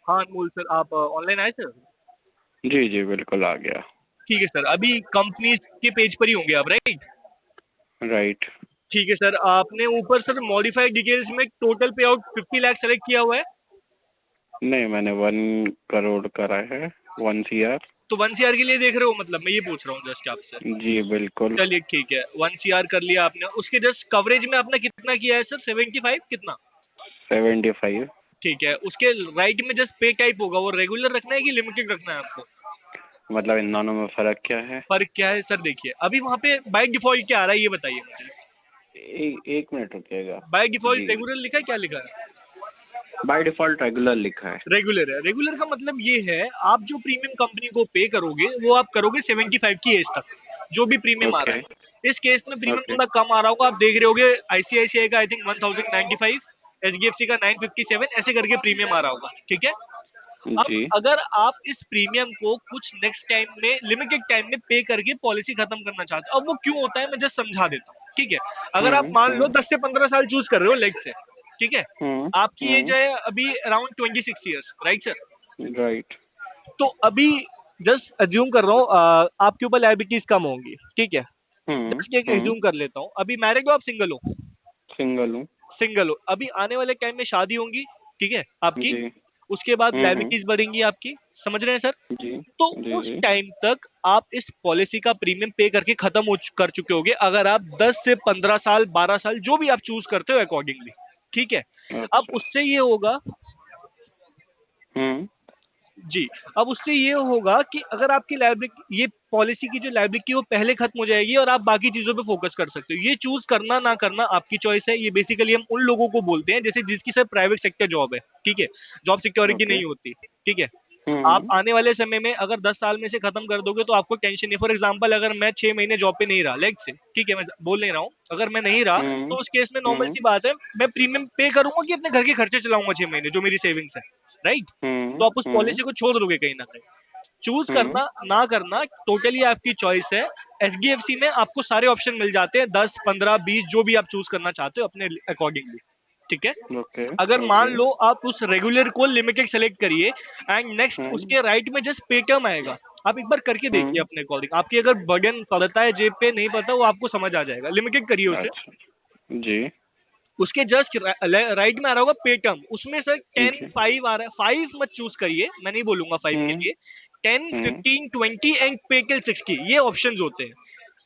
हाँ अनमोल सर, आप ऑनलाइन आए सर? जी जी बिल्कुल आ गया। ठीक है सर, अभी कंपनी के पेज पर ही होंगे आप, राइट? राइट। ठीक है सर, आपने ऊपर सर मॉडिफाइड डिटेल्स में टोटल पे आउट 50 लाख सेलेक्ट किया हुआ है। नहीं, मैंने 1 करोड़ करा है, 1 CR। तो 1 CR के लिए देख रहे हो, मतलब मैं ये पूछ रहा हूँ जस्ट आपसे। जी बिल्कुल। चलिए ठीक है, 1 CR कर लिया आपने। उसके जस्ट कवरेज में आपने कितना किया है सर? 75 कितना? 75। ठीक है, उसके राइट में जस्ट पे टाइप होगा, वो रेगुलर रखना है कि लिमिटेड रखना है आपको? मतलब इन दोनों में फ़र्क क्या है? फर्क क्या है सर? देखिए अभी वहाँ पे बाय डिफॉल्ट क्या आ रहा है ये बताइए मुझे। एक मिनट रुकिएगा। बाय जी, डिफॉल्ट रेगुलर लिखा है, क्या लिखा है? बाय डिफ़ॉल्ट रेगुलर लिखा है। रेगुलर है। रेगुलर का मतलब ये है, आप जो प्रीमियम कंपनी को पे करोगे वो आप करोगे 75 की एज तक, जो भी प्रीमियम आ रहा ओके। है। इस केस में प्रीमियम ओके। थोड़ा कम आ रहा होगा, आप देख रहे होगे। आईसीआईसीआई का आई थिंक 1095, एचडीएफसी का 957, ऐसे करके प्रीमियम आ रहा होगा, ठीक है? अब जी। अगर आप इस प्रीमियम को कुछ नेक्स्ट टाइम में लिमिटेड टाइम में पे करके पॉलिसी खत्म करना चाहते हो, अब वो क्यों होता है मैं जस्ट समझा देता हूँ, ठीक है? अगर आप मान लो हम्म। 10 से 15 साल चूज कर रहे हो लेग से, ठीक है? हम्म। आपकी एज है अभी around 26 years, right sir? Right. तो अभी जस्ट अज्यूम कर रहा हूँ आपके ऊपर लाइबिलिटीज कम होंगी, ठीक है? जस्ट एक हम्म। एज्यूम कर लेता हूँ, अभी मैरिड हो आप, सिंगल हो? सिंगल हूँ। सिंगल हो। अभी आने वाले टाइम में शादी होंगी, ठीक है आपकी? जी। उसके बाद हम्म। लाइबिलिटीज बढ़ेंगी आपकी, समझ रहे हैं सर? जी तो जी उस जी। टाइम तक आप इस पॉलिसी का प्रीमियम पे करके खत्म कर चुके होगे, अगर आप 10 से 15 साल 12 साल जो भी आप चूज करते हो अकॉर्डिंगली, ठीक है? अब अच्छा। उससे ये होगा, हम्म। जी, अब उससे ये होगा कि अगर आपकी लायबिलिटी, ये पॉलिसी की जो लायबिलिटी वो पहले खत्म हो जाएगी और आप बाकी चीजों पे फोकस कर सकते हो। ये चूज करना ना करना आपकी चॉइस है। ये बेसिकली हम उन लोगों को बोलते हैं जैसे जिसकी सर प्राइवेट सेक्टर जॉब है, ठीक है? Job security okay. नहीं होती, ठीक है? आप हम्म। आने वाले समय में अगर 10 साल में से खत्म कर दोगे तो आपको टेंशन नहीं। फॉर एग्जांपल, अगर मैं 6 महीने जॉब पे नहीं रहा लेग से, ठीक है, मैं बोल नहीं रहा हूँ, अगर मैं नहीं रहा हम्म। तो उस केस में नॉर्मल हम्म। सी बात है, मैं प्रीमियम पे करूंगा कि अपने घर के खर्चे चलाऊंगा 6 महीने, जो मेरी सेविंग्स है, राइट? हम्म। तो आप उस हम्म। पॉलिसी को छोड़ दोगे कहीं ना कहीं। चूज हम्म। करना ना करना टोटली आपकी चॉइस है। एचडीएफसी में आपको सारे ऑप्शन मिल जाते हैं, 10 15 20 जो भी आप चूज करना चाहते हो अपने अकॉर्डिंगली, ठीक है? ओके। अगर मान ओके। लो आप उस रेगुलर को लिमिटेड सेलेक्ट करिए, एंड नेक्स्ट हम्म। उसके राइट में जस्ट पे टर्म आएगा। आप एक बार करके देखिए हम्म। अपने अकॉर्डिंग, आपकी अगर बर्डन पड़ता है जेब पे, नहीं पड़ता, वो आपको समझ आ जाएगा। लिमिटेड करिए उसे। अच्छा। जी उसके जस्ट राइट में आ रहा होगा पे टर्म, उसमें सर 10 जी। 5 आ रहा है। 5 मत चूज करिए, मैं नहीं बोलूंगा 5 के हम्म। लिए। 10 हम्म। 15 20 एंड पे टिल 60, ये ऑप्शंस होते हैं।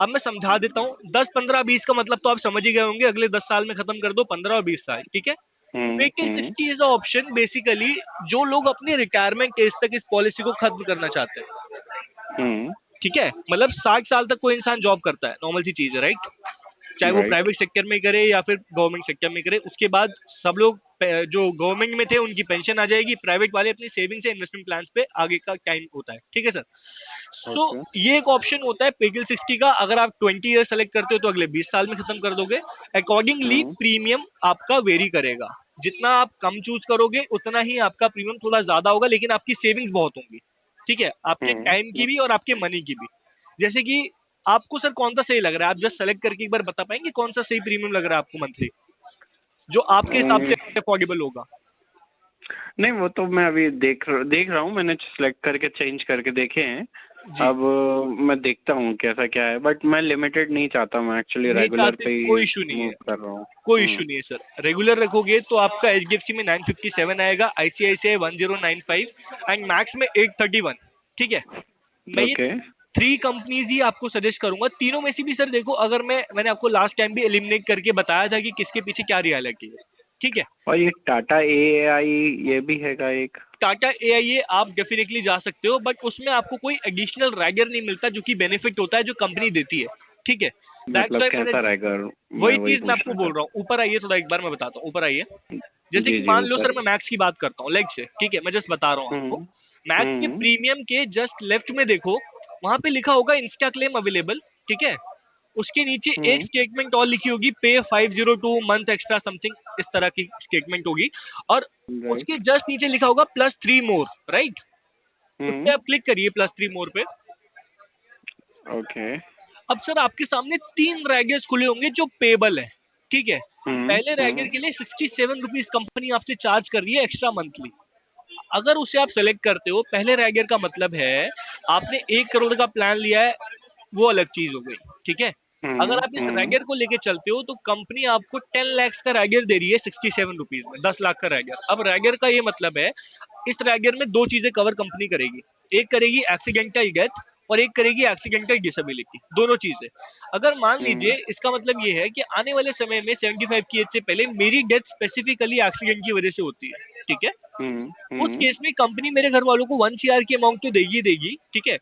अब मैं समझा देता हूँ। 10 15 20 का मतलब तो आप समझ ही गए होंगे, अगले 10 साल में खत्म कर दो, 15 और 20 साल, ठीक है? पे till hmm. 60 is option basically जो लोग अपने रिटायरमेंट एज तक इस पॉलिसी को खत्म करना चाहते हैं, हम्म। ठीक है? मतलब 60 साल तक कोई इंसान जॉब करता है, नॉर्मल सी चीज है, राइट? चाहे वो राइट। प्राइवेट सेक्टर में करे या फिर गवर्नमेंट सेक्टर में करे। उसके बाद सब लोग जो गवर्नमेंट में थे उनकी पेंशन आ जाएगी, प्राइवेट वाले अपनी सेविंग से इन्वेस्टमेंट प्लान पे आगे का टाइम होता है, ठीक है सर? So okay. ये एक ऑप्शन होता है पेगल 60 का। अगर आप 20 ईयर सेलेक्ट करते हो तो अगले 20 साल में खत्म कर दोगे। अकॉर्डिंगली हम्म। प्रीमियम आपका वेरी करेगा। जितना आप कम चूज करोगे उतना ही आपका प्रीमियम थोड़ा ज्यादा होगा, लेकिन आपकी सेविंग्स बहुत होंगी, ठीक है? आपके टाइम की भी और आपके मनी की भी। जैसे कि आपको सर कौन सा सही लग रहा है, आप जस्ट सेलेक्ट करके एक बार बता पाएंगे कौन सा सही प्रीमियम लग रहा है आपको मंथली, जो आपके हिसाब से हम्म। अफोर्डेबल होगा? नहीं, वो तो मैं अभी देख रहा हूँ, मैंने सिलेक्ट करके चेंज करके देखे हैं। जी, अब मैं देखता हूँ कैसा क्या है, बट मैं लिमिटेड नहीं चाहता, मैं एक्चुअली नहीं रेगुलर चाहते, पे ही कोई इशू नहीं मूव है। कर रहा हूँ। कोई इशू नहीं है सर। रेगुलर रखोगे तो आपका एचडीएफसी में 957 आएगा, आईसीआईसीआई 1095 एंड मैक्स में 831, ठीक है? मैं ये ओके। 3 कंपनीज ही आपको सजेस्ट करूंगा। तीनों में से भी सर देखो, अगर मैंने आपको लास्ट टाइम भी एलिमिनेट करके बताया था कि किसके पीछे क्या रियलिटी है, ठीक है? और ये टाटा AI ये भी हैगा एक? टाटा एआईए आप डेफिनेटली जा सकते हो, बट उसमें आपको कोई एडिशनल राइडर नहीं मिलता जो कि बेनिफिट होता है जो कंपनी देती है, ठीक है? दैट्स मतलब वाई मैंने, कैसा रहेगा? मैं वही वही चीज मैं आपको पूछना बोल रहा चाहता हूँ। ऊपर आइए थोड़ा, एक बार मैं बताता हूँ, ऊपर आइए। हूँ। जैसे जी कि जी मान लो ऊपर। सर मैं मैक्स की बात करता हूँ लेग से, ठीक है? मैं जस्ट बता रहा हूँ आपको। हम्म। मैक्स के हम्म। प्रीमियम के जस्ट लेफ्ट में देखो, वहां पे लिखा होगा इंस्टा क्लेम अवेलेबल, ठीक है? उसके नीचे एक हम्म। स्टेटमेंट और लिखी होगी, पे 502 मंथ एक्स्ट्रा समथिंग, इस तरह की स्टेटमेंट होगी। और उसके राइट। जस्ट नीचे लिखा होगा +3 मोर, राइट? उस पे हम्म। आप क्लिक करिए +3 मोर पे। ओके। अब सर आपके सामने 3 रैगर्स खुले होंगे जो पेबल है, ठीक है? हम्म। पहले रैगर हम्म। के लिए 67 रुपीज कंपनी आपसे चार्ज कर रही है एक्स्ट्रा मंथली। अगर उसे आप सेलेक्ट करते हो, पहले रैगर का मतलब है आपने 1 करोड़ का प्लान लिया है, वो अलग चीज हो गई, ठीक है। अगर आप इस रैगर को लेके चलते हो तो कंपनी आपको 10 लाख का रैगर दे रही है 67 रुपीज में, 10 लाख का रैगर। अब रैगर का ये मतलब है, इस रैगर में दो चीजें कवर कंपनी करेगी, एक करेगी एक्सीडेंटल डेथ और एक करेगी एक्सीडेंटल डिसेबिलिटी, दोनों चीजें। अगर मान लीजिए, इसका मतलब ये है कि आने वाले समय में 75 की एज से पहले मेरी डेथ स्पेसिफिकली एक्सीडेंट की वजह से होती है, ठीक है, उस केस में कंपनी मेरे घर वालों को 1 CR की अमाउंट तो देगी देगी, ठीक है।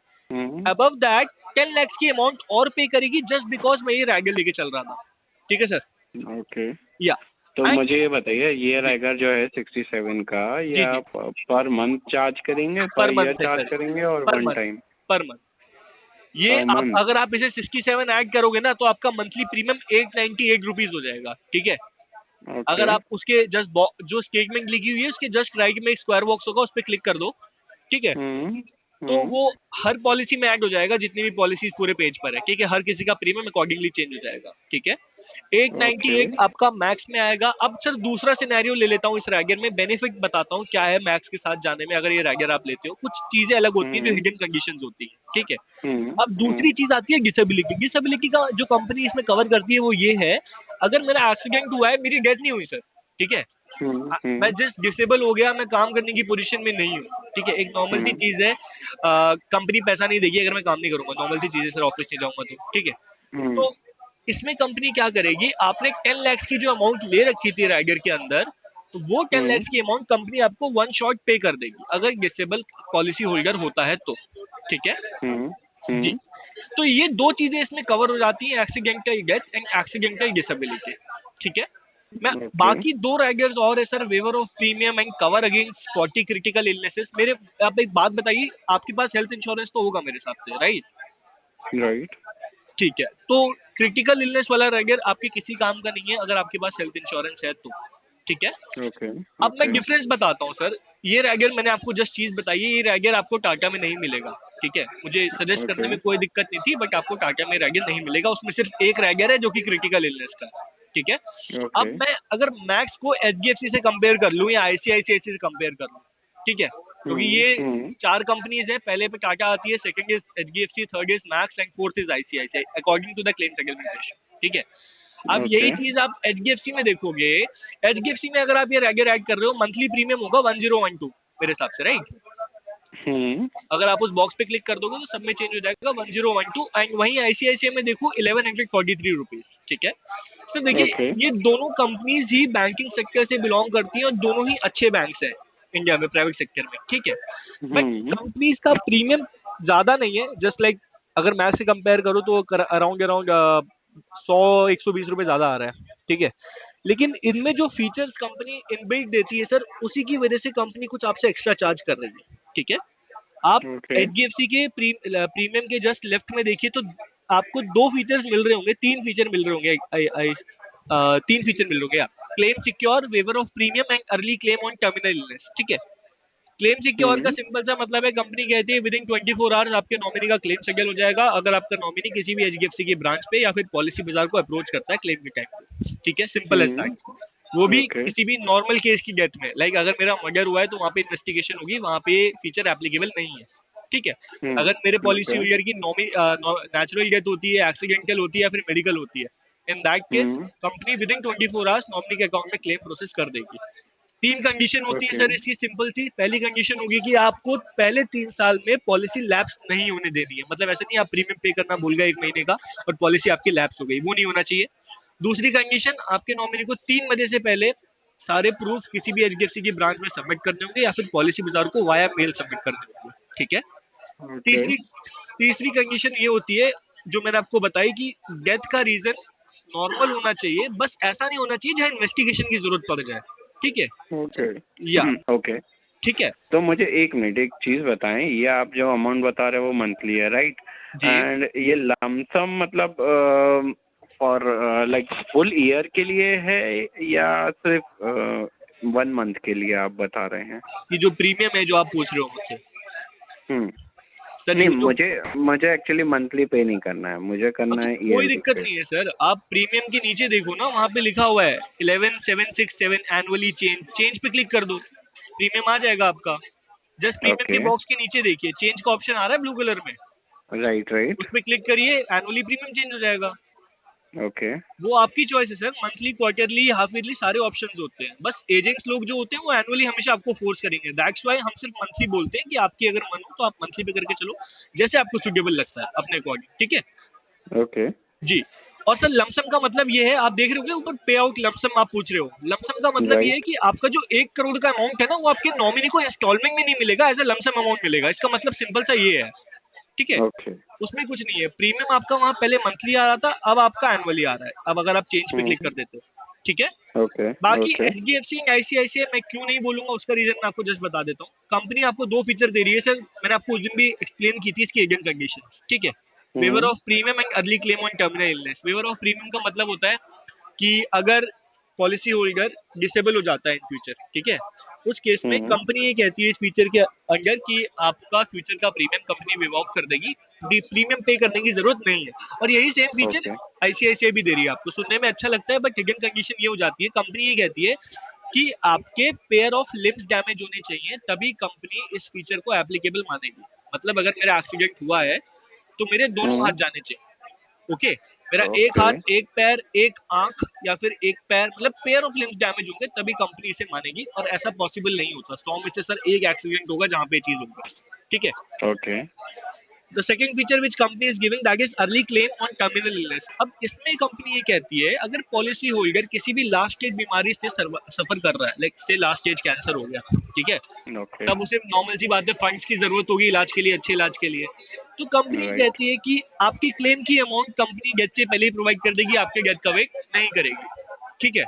अबव दैट 10 लाख की अमाउंट और पे करेगी जस्ट बिकॉज मैं ये रैगर लेके चल रहा था, ठीक है सर। ओके। या तो मुझे ये बताइए, ये रैगर जो है 67 का, ये आप पर मंथ चार्ज करेंगे, पर ईयर चार्ज करेंगे और वन टाइम? Per month. ये आप अगर आप इसे 67 ऐड करोगे ना तो आपका मंथली प्रीमियम 898 रुपीज हो जाएगा, ठीक है। अगर आप उसके जस्ट जो स्टेटमेंट लिखी हुई है उसके जस्ट राइट में एक स्क्वायर बॉक्स होगा, उस पर क्लिक कर दो, ठीक है। तो वो हर पॉलिसी में ऐड हो जाएगा, जितनी भी पॉलिसी पूरे पेज पर है, ठीक है। हर किसी का प्रीमियम अकॉर्डिंगली चेंज हो जाएगा, ठीक है। 898 आपका मैक्स में आएगा। अब सर दूसरा सिनेरियो ले लेता हूँ इस रैगर में, बेनिफिट बताता हूँ क्या है मैक्स के साथ जाने में। अगर ये रैगर आप लेते हो, कुछ चीजें अलग होती हैं जो हिडन कंडीशंस होती है, ठीक है। अब दूसरी चीज आती है डिसेबिलिटी। डिसेबिलिटी का जो कंपनी इसमें कवर करती है वो ये है, अगर मेरा एक्सीडेंट हुआ है, मेरी डेथ नहीं हुई सर, ठीक है, मैं जस्ट डिसेबल हो गया, मैं काम करने की पोजीशन में नहीं हूँ, ठीक है। एक नॉर्मल सी चीज है, कंपनी पैसा नहीं देगी अगर मैं काम नहीं करूंगा, नॉर्मल सी चीज है सर, ऑफिस नहीं जाऊंगा तो, ठीक है। तो इसमें कंपनी क्या करेगी, आपने 10 लाख की जो अमाउंट ले रखी थी रैगर के अंदर, तो वो 10 लाख की अमाउंट कंपनी आपको वन शॉट पे कर देगी अगर डिसेबल पॉलिसी होल्डर होता है तो, ठीक है जी। तो ये दो चीजें इसमें कवर हो जाती है, accidental death and accidental disability, ठीक है। मैं बाकी दो रैगर्स और है sir, waiver of premium and cover against 40 critical illnesses. मेरे आप एक बात बताइए, आपके पास हेल्थ इंश्योरेंस तो होगा मेरे हिसाब से, राइट? ठीक है, तो क्रिटिकल इलनेस वाला रैगर आपके किसी काम का नहीं है अगर आपके पास हेल्थ इंश्योरेंस है तो, ठीक है। अब मैं डिफरेंस बताता हूँ सर। ये रैगर मैंने आपको जस्ट चीज बताई है, ये रैगर आपको टाटा में नहीं मिलेगा, ठीक है। मुझे सजेस्ट करने में कोई दिक्कत नहीं थी, बट आपको टाटा में रैगर नहीं मिलेगा। उसमें सिर्फ एक रैगर है जो कि क्रिटिकल इलनेस का, ठीक है। अब मैं अगर मैक्स को HDFC से कंपेयर कर लूँ या ICICI से कंपेयर कर लूँ, ठीक है, क्योंकि ये 4 कंपनीज हैं, पहले पे टाटा आती है, second is HDFC, third is Max and fourth is ICICI according to the claim settlement ratio, ठीक है। अब यही चीज आप HDFC में देखोगे, HDFC में अगर आप ये रैगर ऐड कर रहे हो, मंथली प्रीमियम होगा 1012 मेरे हिसाब से, राइट। अगर आप उस बॉक्स पे क्लिक कर दोगे तो सब में चेंज हो जाएगा 1012, एंड वहीं ICICI में देखो 1143 रुपीज, ठीक है। तो देखिए ये दोनों कंपनीज ही बैंकिंग सेक्टर से बिलोंग करती हैं और दोनों ही अच्छे बैंक्स हैं इंडिया में प्राइवेट सेक्टर में, ठीक है। बट कंपनीज का प्रीमियम ज्यादा नहीं है, जस्ट लाइक अगर मैक्स से कंपेयर करो तो अराउंड 100-120 रुपए ज्यादा आ रहा है, ठीक है। लेकिन इनमें जो फीचर्स कंपनी इनबिल्ट देती है सर, उसी की वजह से कंपनी कुछ आपसे एक्स्ट्रा चार्ज कर रही है, ठीक है। आप HDFC के प्रीमियम के जस्ट लेफ्ट में देखिए तो आपको 2 फीचर्स मिल रहे होंगे, 3 फीचर मिल रहे होंगे, 3 फीचर मिल रहे होंगे। Claim secure, waiver of premium and early claim on terminal illness, ठीक है। क्लेम सिक्योर का सिंपल सा मतलब है, कंपनी कहती है विदिन 24 आवर्स आपके नॉमिनी का क्लेम सेटल हो जाएगा अगर आपका नॉमिनी किसी भी HDFC की ब्रांच पे या फिर पॉलिसी बाजार को अप्रोच करता है क्लेम के टाइम पे, ठीक है। सिंपल एज दैट, वो भी किसी भी नॉर्मल केस की डेथ में, लाइक अगर मेरा मर्डर हुआ है तो वहाँ पे इन्वेस्टिगेशन होगी, वहाँ पे फीचर एप्लीकेबल नहीं है, ठीक है। अगर मेरे पॉलिसी होल्डर की नेचुरल डेथ होती है, एक्सीडेंटल होती है या फिर मेडिकल होती है, in that case company within 24 hours nominee के अकाउंट में क्लेम प्रोसेस कर देगी। 3 कंडीशन होती है सर इसकी, सिंपल सी। पहली कंडीशन होगी कि आपको पहले 3 साल में पॉलिसी लैप्स नहीं होने देनी है, मतलब ऐसे नहीं आप प्रीमियम पे करना भूल गए 1 महीने का और पॉलिसी आपकी लैप्स हो गई, वो नहीं होना चाहिए। दूसरी कंडीशन, आपके नॉमिनी को 3 बजे से पहले सारे प्रूफ किसी भी HDFC की ब्रांच में सबमिट करने होंगे या फिर पॉलिसी बाजार को वाया मेल सबमिट करने होंगे, ठीक है। तीसरी कंडीशन ये होती है जो मैंने आपको बताई कि डेथ का रीजन नॉर्मल होना चाहिए, बस ऐसा नहीं होना चाहिए जहाँ इन्वेस्टिगेशन की जरूरत पड़ जाए, ठीक है। ओके ठीक है। तो मुझे एक मिनट एक चीज बताएं, ये आप जो अमाउंट बता रहे हो वो मंथली है, राइट? एंड ये लमसम मतलब फॉर लाइक फुल ईयर के लिए है या सिर्फ 1 मंथ के लिए आप बता रहे हैं? ये जो प्रीमियम है जो आप पूछ रहे हो मुझसे, नहीं, मुझे एक्चुअली मंथली पे नहीं करना है, मुझे करना है ईयर। कोई दिक्कत नहीं है सर, आप प्रीमियम के नीचे देखो ना, वहाँ पे लिखा हुआ है 11767 एनुअली चेंज पे क्लिक कर दो, प्रीमियम आ जाएगा आपका। जस्ट प्रीमियम के Okay. बॉक्स के नीचे देखिए चेंज का ऑप्शन आ रहा है ब्लू कलर में, Right, right. उस पर क्लिक करिए, एनुअली प्रीमियम चेंज हो जाएगा। Okay. वो आपकी चॉइस है sir, monthly, quarterly, half yearly सारे ऑप्शंस होते हैं। बस एजेंट्स लोग जो होते हैं वो एनुअली हमेशा आपको फोर्स करेंगे, दैट्स वाई हम सिर्फ मंथली बोलते हैं कि आपकी अगर मन हो तो आप मंथली पे करके चलो, जैसे आपको सुटेबल लगता है अपने अकॉर्डिंग, ठीक है Okay. जी। और सर लमसम का मतलब ये है, आप देख रहे हो ऊपर पे आउट लमसम आप पूछ रहे हो, लमसम का मतलब ये है Right. कि आपका जो 1 करोड़ का अमाउंट है ना वो आपके नॉमिनी को इंस्टॉलमेंट में नहीं मिलेगा, एज ए लमसम अमाउंट मिलेगा। इसका मतलब सिंपल सा ये है, ठीक है। Okay. उसमें कुछ नहीं है, प्रीमियम आपका वहाँ पहले मंथली आ रहा था, अब आपका एनुअली आ रहा है, अब अगर आप चेंज पे क्लिक कर देते हो, ठीक है। Okay. बाकी Okay. HDFC ICICI मैं क्यों नहीं बोलूंगा उसका रीजन मैं आपको जस्ट बता देता हूँ। कंपनी आपको 2 फीचर दे रही है सर, मैंने आपको उस दिन भी एक्सप्लेन की थी इसकी एजेंट कंडीशन, ठीक है। Waiver of premium and early claim on terminal illness. Waiver of premium का मतलब होता है कि अगर पॉलिसी होल्डर डिसेबल हो जाता है इन फ्यूचर, ठीक है, उस केस में कंपनी ये कहती है इस फीचर के अंडर कि आपका फ्यूचर का प्रीमियम कंपनी वेव ऑफ कर देगी, प्रीमियम पे करने की जरूरत नहीं है। और यही सेम फीचर ICICI भी दे रही है आपको। सुनने में अच्छा लगता है बट हिडन कंडीशन ये हो जाती है, कंपनी ये कहती है कि आपके पेयर ऑफ लिम्स डैमेज होने चाहिए तभी कंपनी इस फीचर को एप्लीकेबल मानेगी। मतलब अगर मेरा एक्सीडेंट हुआ है तो मेरे दोनों हाथ जाने चाहिए, ओके। मेरा एक हाथ, एक पैर, एक आंख या फिर एक पैर, मतलब पेयर ऑफ लिम्स डैमेज होंगे तभी कंपनी इसे मानेगी, और ऐसा पॉसिबल नहीं होता। 100 में से सर एक एक्सीडेंट होगा जहाँ पे ये चीज होगा, ठीक है। Okay. The second feature which company is giving that is early claim on terminal illness. अब इसमें कंपनी ये कहती है अगर पॉलिसी होल्डर किसी भी लास्ट स्टेज बीमारी से सफर कर रहा है, लाइक से लास्ट स्टेज कैंसर हो गया, ठीक है, Okay. तब उसे नॉर्मल सी बात है फंड्स की जरूरत होगी इलाज के लिए, अच्छे इलाज के लिए, तो कंपनी Right. कहती है कि आपकी क्लेम की अमाउंट कंपनी डेथ से पहले ही प्रोवाइड कर देगी, आपके डेथ कवर नहीं करेगी, ठीक है।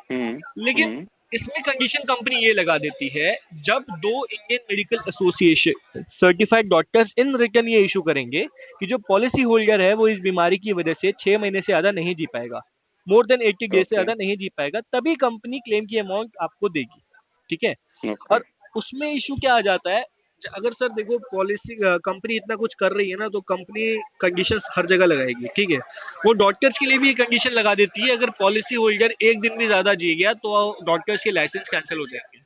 लेकिन इसमें कंडीशन कंपनी ये लगा देती है, जब 2 Indian medical association certified doctors in return ये इशू करेंगे कि जो पॉलिसी होल्डर है वो इस बीमारी की वजह से 6 महीने से ज्यादा नहीं जी पाएगा, मोर देन 80 डेज से ज्यादा नहीं जी पाएगा, तभी कंपनी क्लेम की अमाउंट आपको देगी, ठीक है। Okay. और उसमें इशू क्या आ जाता है, अगर सर देखो पॉलिसी कंपनी इतना कुछ कर रही है ना, तो कंपनी कंडीशंस हर जगह लगाएगी, ठीक है। वो डॉक्टर्स के लिए भी कंडीशन लगा देती है, अगर पॉलिसी होल्डर एक दिन भी ज्यादा जी गया तो डॉक्टर्स के लाइसेंस कैंसिल हो जाएंगे,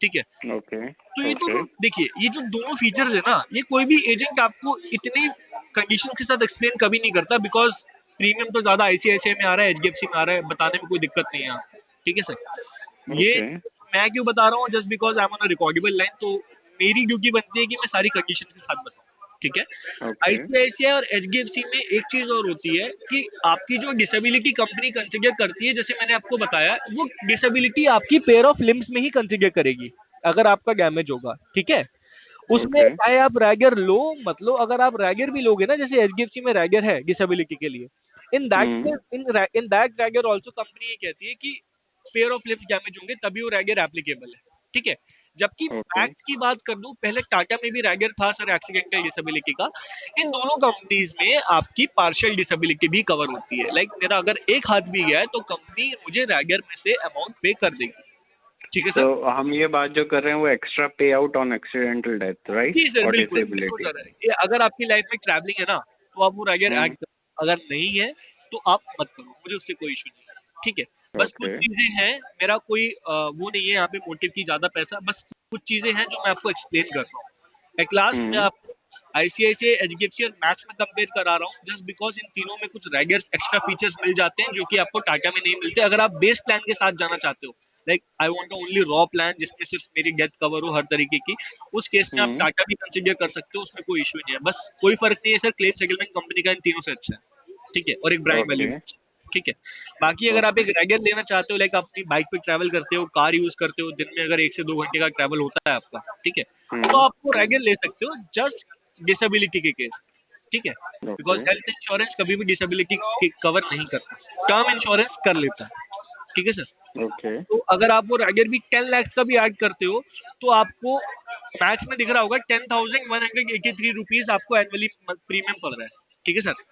ठीक है। Okay. तो ये तो देखिए, ये जो दोनों फीचर्स है ना, ये कोई भी एजेंट आपको इतनी कंडीशन के साथ एक्सप्लेन कभी नहीं करता, बिकॉज प्रीमियम तो ज्यादा ICICI में आ रहा है, HDFC में आ रहा है, बताने में कोई दिक्कत नहीं है आपको, ठीक है सर। ये मैं क्यों बता रहा हूँ, just because I am on a recordable line, तो मेरी ड्यूटी बनती है कि मैं सारी कंडीशन के साथ बताऊँ, ठीक है। ICICI और HDFC में एक चीज और होती है कि आपकी जो डिसेबिलिटी कंपनी कंसिडर करती है, जैसे मैंने आपको बताया, वो डिसेबिलिटी आपकी पेयर ऑफ लिम्स में ही कंसिडर करेगी अगर आपका डैमेज होगा, ठीक है। उसमें चाहे आप रैगर लो, मतलब अगर आप रैगर भी लोगे ना, जैसे HDFC में रैगर है डिसेबिलिटी के लिए, in that Raigar also company ये कहती है कि पेयर ऑफ लिम्स डैमेज होंगे तभी वो रैगर एप्लीकेबल है, ठीक है। जबकि फैक्ट की बात कर दूं, पहले टाटा में भी रैगर था सर एक्सीडेंटल डिसेबिलिटी का। इन दोनों कंपनीज में आपकी पार्शियल डिसेबिलिटी भी कवर होती है, लाइक मेरा अगर एक हाथ भी गया है तो कंपनी मुझे रैगर में से अमाउंट पे कर देगी, ठीक है सर। तो हम ये बात जो कर रहे हैं वो extra pay out on accidental death, right? जी सर, बिल्कुल सर। ये अगर आपकी लाइफ में ट्रैवलिंग है ना, तो आप वो रैगर ऐड करो, अगर नहीं है तो आप मत करो, मुझे उससे कोई इशू नहीं है, ठीक है। बस कुछ चीजें हैं, मेरा कोई वो नहीं है यहाँ पे मोटिव की ज्यादा पैसा, बस कुछ चीजें हैं जो मैं आपको एक्सप्लेन कर रहा हूँ। एक क्लास में आपको ICICI, HDFC और मैक्स में कंपेयर करा रहा हूँ, जस्ट बिकॉज इन तीनों में कुछ रैगर्स एक्स्ट्रा फीचर्स मिल जाते हैं जो कि आपको टाटा में नहीं मिलते। अगर आप बेस प्लान के साथ जाना चाहते हो, like I want only raw plan जिसमें सिर्फ मेरी डेथ कवर हो हर तरीके की, उस केस में आप टाटा भी कंसिडर कर सकते हो, उसमें कोई इशू नहीं है। बस कोई फर्क नहीं है सर, क्लेम सेटलमेंट कंपनी का इन तीनों से अच्छा है, ठीक है, और एक ब्रांड वैल्यू, ठीक है। बाकी अगर आप एक रैगर लेना चाहते हो, लाइक अपनी बाइक पे ट्रैवल करते हो, कार यूज करते हो, दिन में अगर 1 से 2 घंटे का ट्रैवल होता है आपका, ठीक है, तो आप वो रैगर ले सकते हो जस्ट डिसेबिलिटी के केस, ठीक है। बिकॉज हेल्थ इंश्योरेंस कभी भी डिसेबिलिटी कवर नहीं करता, टर्म इंश्योरेंस कर लेता है, ठीक है सर। तो अगर आप वो रैगर भी 10 लाख का भी ऐड करते हो तो आपको मैक्स में दिख रहा होगा 10,183 रुपीज आपको एनुअली प्रीमियम पड़ रहा है, ठीक है सर।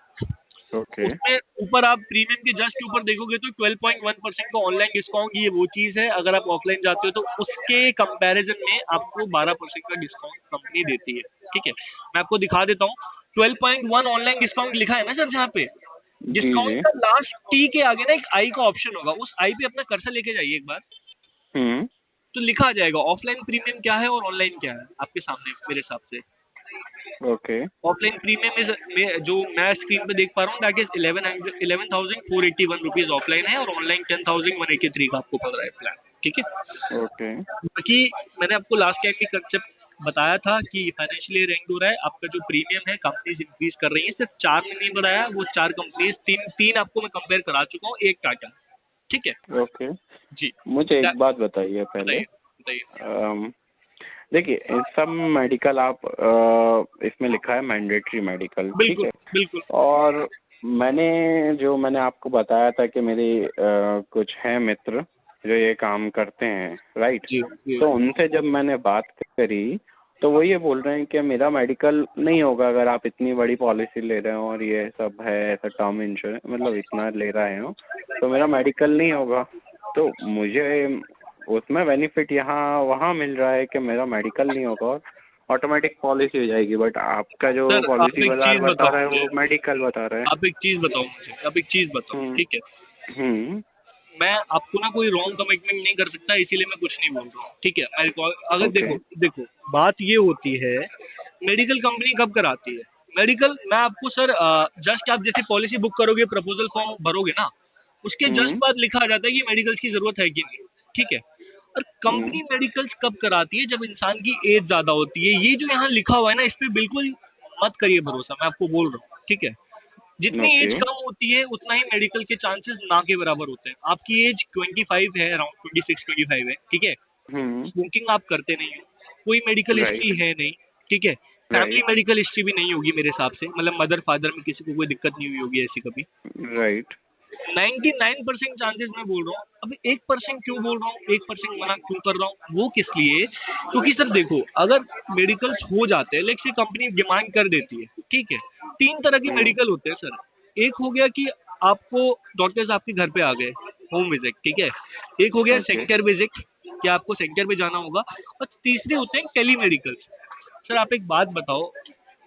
उसमें ऊपर आप प्रीमियम के जस्ट ऊपर देखोगे तो 12.1% का ऑनलाइन डिस्काउंट, ये वो चीज है। अगर आप ऑफलाइन जाते हो तो उसके कंपैरिजन में आपको 12% का डिस्काउंट कंपनी देती है, ठीक है। मैं आपको दिखा देता हूँ, 12.1 ऑनलाइन डिस्काउंट लिखा है ना सर, जहाँ पे डिस्काउंट का लास्ट टी के आगे ना एक आई का ऑप्शन होगा, उस आई पे अपना कर्सर लेके जाइए एक बार। तो लिखा आ जाएगा ऑफलाइन प्रीमियम क्या है और ऑनलाइन क्या है आपके सामने मेरे हिसाब से। ओके ऑफलाइन प्रीमियम इज जो मैं स्क्रीन पे देख पा रहा हूँ दैट इज 11,481 रुपीज ऑफलाइन है, और ऑनलाइन 10,183 का आपको पड़ रहा है प्लान। ठीक है। ओके बाकी मैंने आपको लास्ट टाइम भी कंसेप्ट बताया था कि फाइनेंशियल ईयर एंड हो रहा है, आपका जो प्रीमियम है कंपनीज इंक्रीज कर रही है, सिर्फ 4 में नहीं बताया, वो 4 कंपनीज तीन तीन आपको मैं कंपेयर करा चुका हूँ, एक टाटा। ठीक है ओके। जी। मुझे एक बात बताइए पहले। बताइए बताइए। देखिए, इस सब मेडिकल आप इसमें लिखा है मैंडेटरी मेडिकल, ठीक बिल्कुल है। बिल्कुल। और मैंने आपको बताया था कि मेरे कुछ हैं मित्र जो ये काम करते हैं, राइट। जी जी तो उनसे जब मैंने बात करी तो वो ये बोल रहे हैं कि मेरा मेडिकल नहीं होगा अगर आप इतनी बड़ी पॉलिसी ले रहे हो और ये सब है ऐसा टर्म इंश्योरेंस, मतलब इतना ले रहे हो तो मेरा मेडिकल नहीं होगा। तो मुझे उसमें बेनिफिट यहाँ वहाँ मिल रहा है कि मेरा मेडिकल नहीं होगा और ऑटोमेटिक पॉलिसी हो जाएगी, बट आपका जो सर आप पॉलिसी एक बाजार चीज बता बताओ रहा है मुझे, वो मेडिकल बता रहा है। आप एक चीज बताओ मुझे, आप एक चीज बताओ। हम्म ठीक है। हम्म मैं आपको ना कोई रॉन्ग कमिटमेंट नहीं कर सकता, इसीलिए मैं कुछ नहीं बोल रहा हूँ। ठीक है। अगर ओके देखो देखो बात ये होती है, मेडिकल कंपनी कब कराती है मेडिकल, मैं आपको सर जस्ट आप जैसे पॉलिसी बुक करोगे, प्रपोजल फॉर्म भरोगे ना, उसके जस्ट हम्म बाद लिखा आ जाता है कि मेडिकल्स की जरूरत है कि नहीं। ठीक है। और हम्म कंपनी मेडिकल्स कब कराती है, जब इंसान की एज ज्यादा होती है। ये जो यहाँ लिखा हुआ है ना, इस पे बिल्कुल मत करिए भरोसा, मैं आपको बोल रहा हूँ। ठीक है। जितनी ओके एज कम होती है उतना ही मेडिकल के चांसेस ना के बराबर होते हैं। आपकी एज 25 है, अराउंड 26-25 है। ठीक है। स्मोकिंग आप करते नहीं हो, कोई मेडिकल हिस्ट्री राइट है नहीं। ठीक है। फैमिली राइट मेडिकल हिस्ट्री भी नहीं होगी मेरे हिसाब से, मतलब मदर फादर में किसी को कोई दिक्कत नहीं हुई होगी ऐसी कभी। राइट 99% चांसेस मैं बोल रहा हूँ। अब 1% क्यों बोल रहा हूँ, 1% मना क्यों कर रहा हूँ, वो किस लिए, क्योंकि सर देखो अगर मेडिकल्स हो जाते हैं, लेट्स से कंपनी डिमांड कर देती है। ठीक है। 3 तरह के हम्म मेडिकल होते हैं सर। एक हो गया कि आपको डॉक्टर्स आपके घर पे आ गए, होम विजिट। ठीक है। एक हो गया ओके सेंटर विजिट, कि आपको सेंटर पे जाना होगा। और तीसरे होते हैं टेली मेडिकल्स। सर आप एक बात बताओ,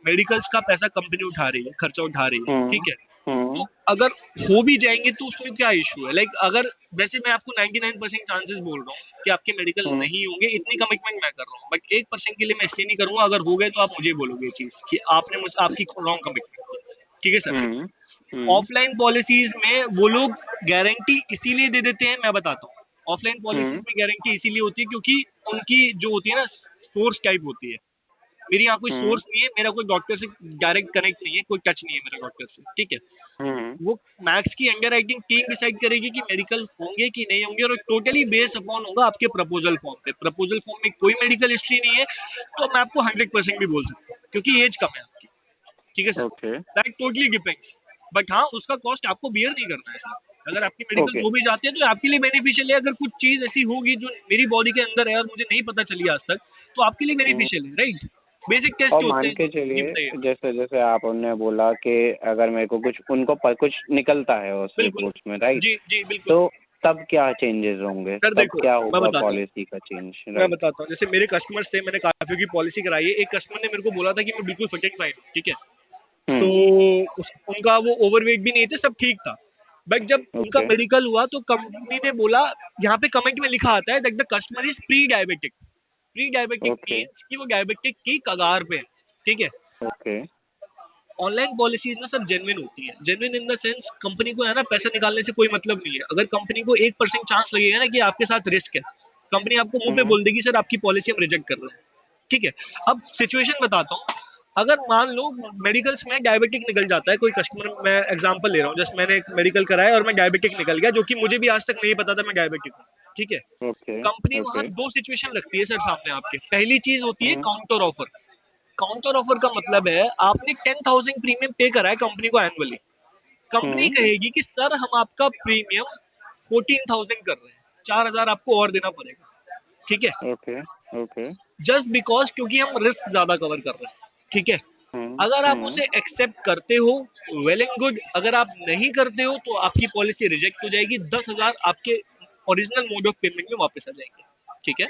मेडिकल्स का पैसा कंपनी उठा रही है, खर्चा उठा रही है। हम्म ठीक है। हम्म तो अगर हो भी जाएंगे तो उसमें क्या इशू है, लाइक अगर वैसे मैं आपको 99% चांसेस बोल रहा हूँ कि आपके मेडिकल हम्म नहीं होंगे, इतनी कमिटमेंट मैं कर रहा हूँ, बट 1% के लिए मैं इसलिए नहीं करूँगा। अगर हो गए तो आप मुझे बोलोगे ये चीज़ कि आपने मुझे आपकी रॉन्ग कमिटमेंट की। ठीक है सर। हम्म हम्म ऑफलाइन पॉलिसीज में वो लोग गारंटी इसीलिए दे देते हैं, मैं बताता हूँ। ऑफलाइन पॉलिसीज हम्म में गारंटी इसीलिए होती है क्योंकि उनकी जो होती है ना, सोर्स टाइप होती है। मेरी यहाँ कोई हम्म सोर्स नहीं है, मेरा कोई डॉक्टर से डायरेक्ट कनेक्ट नहीं है, कोई टच नहीं है मेरा डॉक्टर से। ठीक है। हम्म वो मैक्स की अंडर राइटिंग टीम डिसाइड करेगी कि मेडिकल होंगे कि नहीं होंगे, और टोटली बेस्ड अपॉन होगा आपके प्रपोजल फॉर्म पे। प्रपोजल फॉर्म में कोई मेडिकल हिस्ट्री नहीं है तो मैं आपको 100% भी बोल सकता हूँ, क्योंकि एज कम है आपकी। ठीक है sir. Okay that totally depends. But हाँ, उसका कॉस्ट आपको बियर नहीं करना है सर। अगर आपकी मेडिकल ओके हो भी जाते हैं तो आपके लिए बेनिफिशियल है। अगर कुछ चीज़ ऐसी होगी जो मेरी बॉडी के अंदर है और मुझे नहीं पता चली आज तक, तो आपके लिए हम्म बेनिफिशियल है, राइट। बेसिक टेस्ट और होते मान हैं। के जी चलिए, बताइए। जैसे जैसे आपने बोला कि अगर मेरे को कुछ कुछ निकलता है उस बिल्कुल। रिपोर्ट्स में, राइट। जी जी बिल्कुल। तो तब क्या चेंजेस होंगे, सर तब देखो क्या मैं होगा बताता हूँ, पॉलिसी का चेंज, मैं राइट। बताता हूँ। जैसे मेरे कस्टमर्स थे, मैंने काफी की पॉलिसी कराई है। एक कस्टमर ने मेरे को बोला था कि मैं बिल्कुल फिट एंड फाइन हूँ। ठीक है। तो हम्म उनका वो ओवरवेट भी नहीं थे, सब ठीक था। बट जब उनका ओके मेडिकल हुआ तो कंपनी ने बोला, यहाँ पे कमेंट में लिखा आता है that the customer is pre diabetic. Pre diabetic okay means कि वो डायबिटिक की कगार पे है। ठीक है। ओके ऑनलाइन पॉलिसीज ना सब जेन्युइन होती है। Genuine in the sense company को है ना पैसा निकालने से कोई मतलब नहीं है। अगर कंपनी को 1% चांस लगेगा ना कि आपके साथ रिस्क है, कंपनी आपको मुंह पे हम्म बोल देगी सर आपकी पॉलिसी हम रिजेक्ट कर रहे हैं। ठीक है। अब सिचुएशन बताता हूँ। अगर मान लो मेडिकल्स में डायबिटिक निकल जाता है कोई कस्टमर, मैं एग्जांपल ले रहा हूँ, जस्ट मैंने एक मेडिकल कराया और मैं डायबिटिक निकल गया, जो कि मुझे भी आज तक नहीं पता था मैं डायबिटिक हूँ। ठीक है। ओके कंपनी वहाँ ओके 2 सिचुएशन रखती है सर सामने आपके। पहली चीज होती है हम्म काउंटर ऑफर। काउंटर ऑफर का मतलब है आपने 10,000 प्रीमियम पे करा है कंपनी को एनुअली, कंपनी हम्म कहेगी कि सर हम आपका प्रीमियम 14,000 कर रहे हैं, 4,000 आपको और देना पड़ेगा। ठीक है। ओके ओके जस्ट बिकॉज क्योंकि हम रिस्क ज्यादा कवर कर रहे हैं। ठीक है। अगर आप हम्म उसे एक्सेप्ट करते हो, वेल एंड गुड। अगर आप नहीं करते हो तो आपकी पॉलिसी रिजेक्ट हो जाएगी, 10,000 आपके ओरिजिनल मोड ऑफ पेमेंट में वापस आ जाएंगे। ठीक है।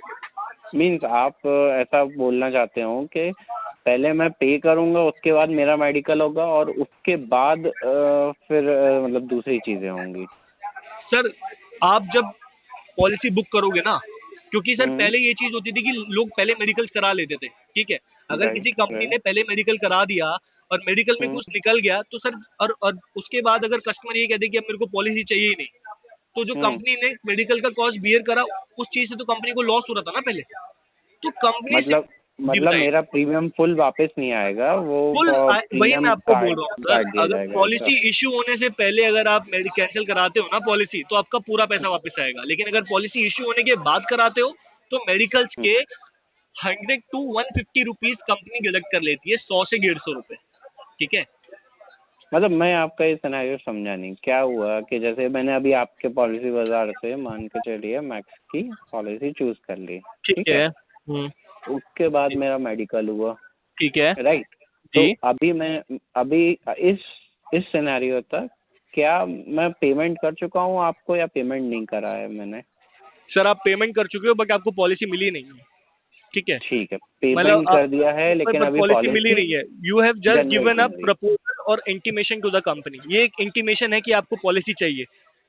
मीन्स आप ऐसा बोलना चाहते हो कि पहले मैं पे करूंगा, उसके बाद मेरा मेडिकल होगा और उसके बाद फिर मतलब दूसरी चीजें होंगी। सर आप जब पॉलिसी बुक करोगे ना, क्योंकि सर पहले ये चीज होती थी कि लोग पहले मेडिकल करा लेते थे, ठीक है। अगर किसी कंपनी ने पहले मेडिकल करा दिया और मेडिकल में कुछ निकल गया तो सर, और उसके बाद अगर कस्टमर ये कहते कि अब मेरे को पॉलिसी चाहिए ही नहीं, तो जो कंपनी ने मेडिकल का कॉस्ट बियर करा उस चीज से तो कंपनी को लॉस हो रहा था ना पहले। तो कंपनी मतलब मेरा प्रीमियम फुल वापस नहीं आएगा, वो फुल, वही मैं आपको बोल रहा हूँ सर, अगर जाएगा। पॉलिसी इश्यू होने से पहले अगर आप कैंसिल कराते हो ना पॉलिसी, तो आपका पूरा पैसा वापस आएगा। लेकिन अगर पॉलिसी इश्यू होने के बाद कराते हो तो मेडिकल्स के 100 to 150 रुपीज कंपनी डिडक्ट कर लेती है, 100 से 150 रुपए, ठीक है। मतलब मैं आपका ये सिनेरियो समझा नहीं, क्या हुआ कि जैसे मैंने अभी आपके पॉलिसी बाजार से मान के चलिए मैक्स की पॉलिसी चूज कर ली, ठीक है। उसके बाद मेरा मेडिकल हुआ, ठीक है, राइट। तो अभी इस सिनेरियो तक क्या मैं पेमेंट कर चुका हूँ आपको या पेमेंट नहीं करा है मैंने? सर आप पेमेंट कर चुके हो बट आपको पॉलिसी मिली नहीं है, ठीक है। पेमेंट कर दिया है लेकिन अभी पॉलिसी मिली नहीं है। You have just given a proposal और इंटीमेशन टू द कंपनी। ये एक इंटीमेशन है कि आपको पॉलिसी चाहिए।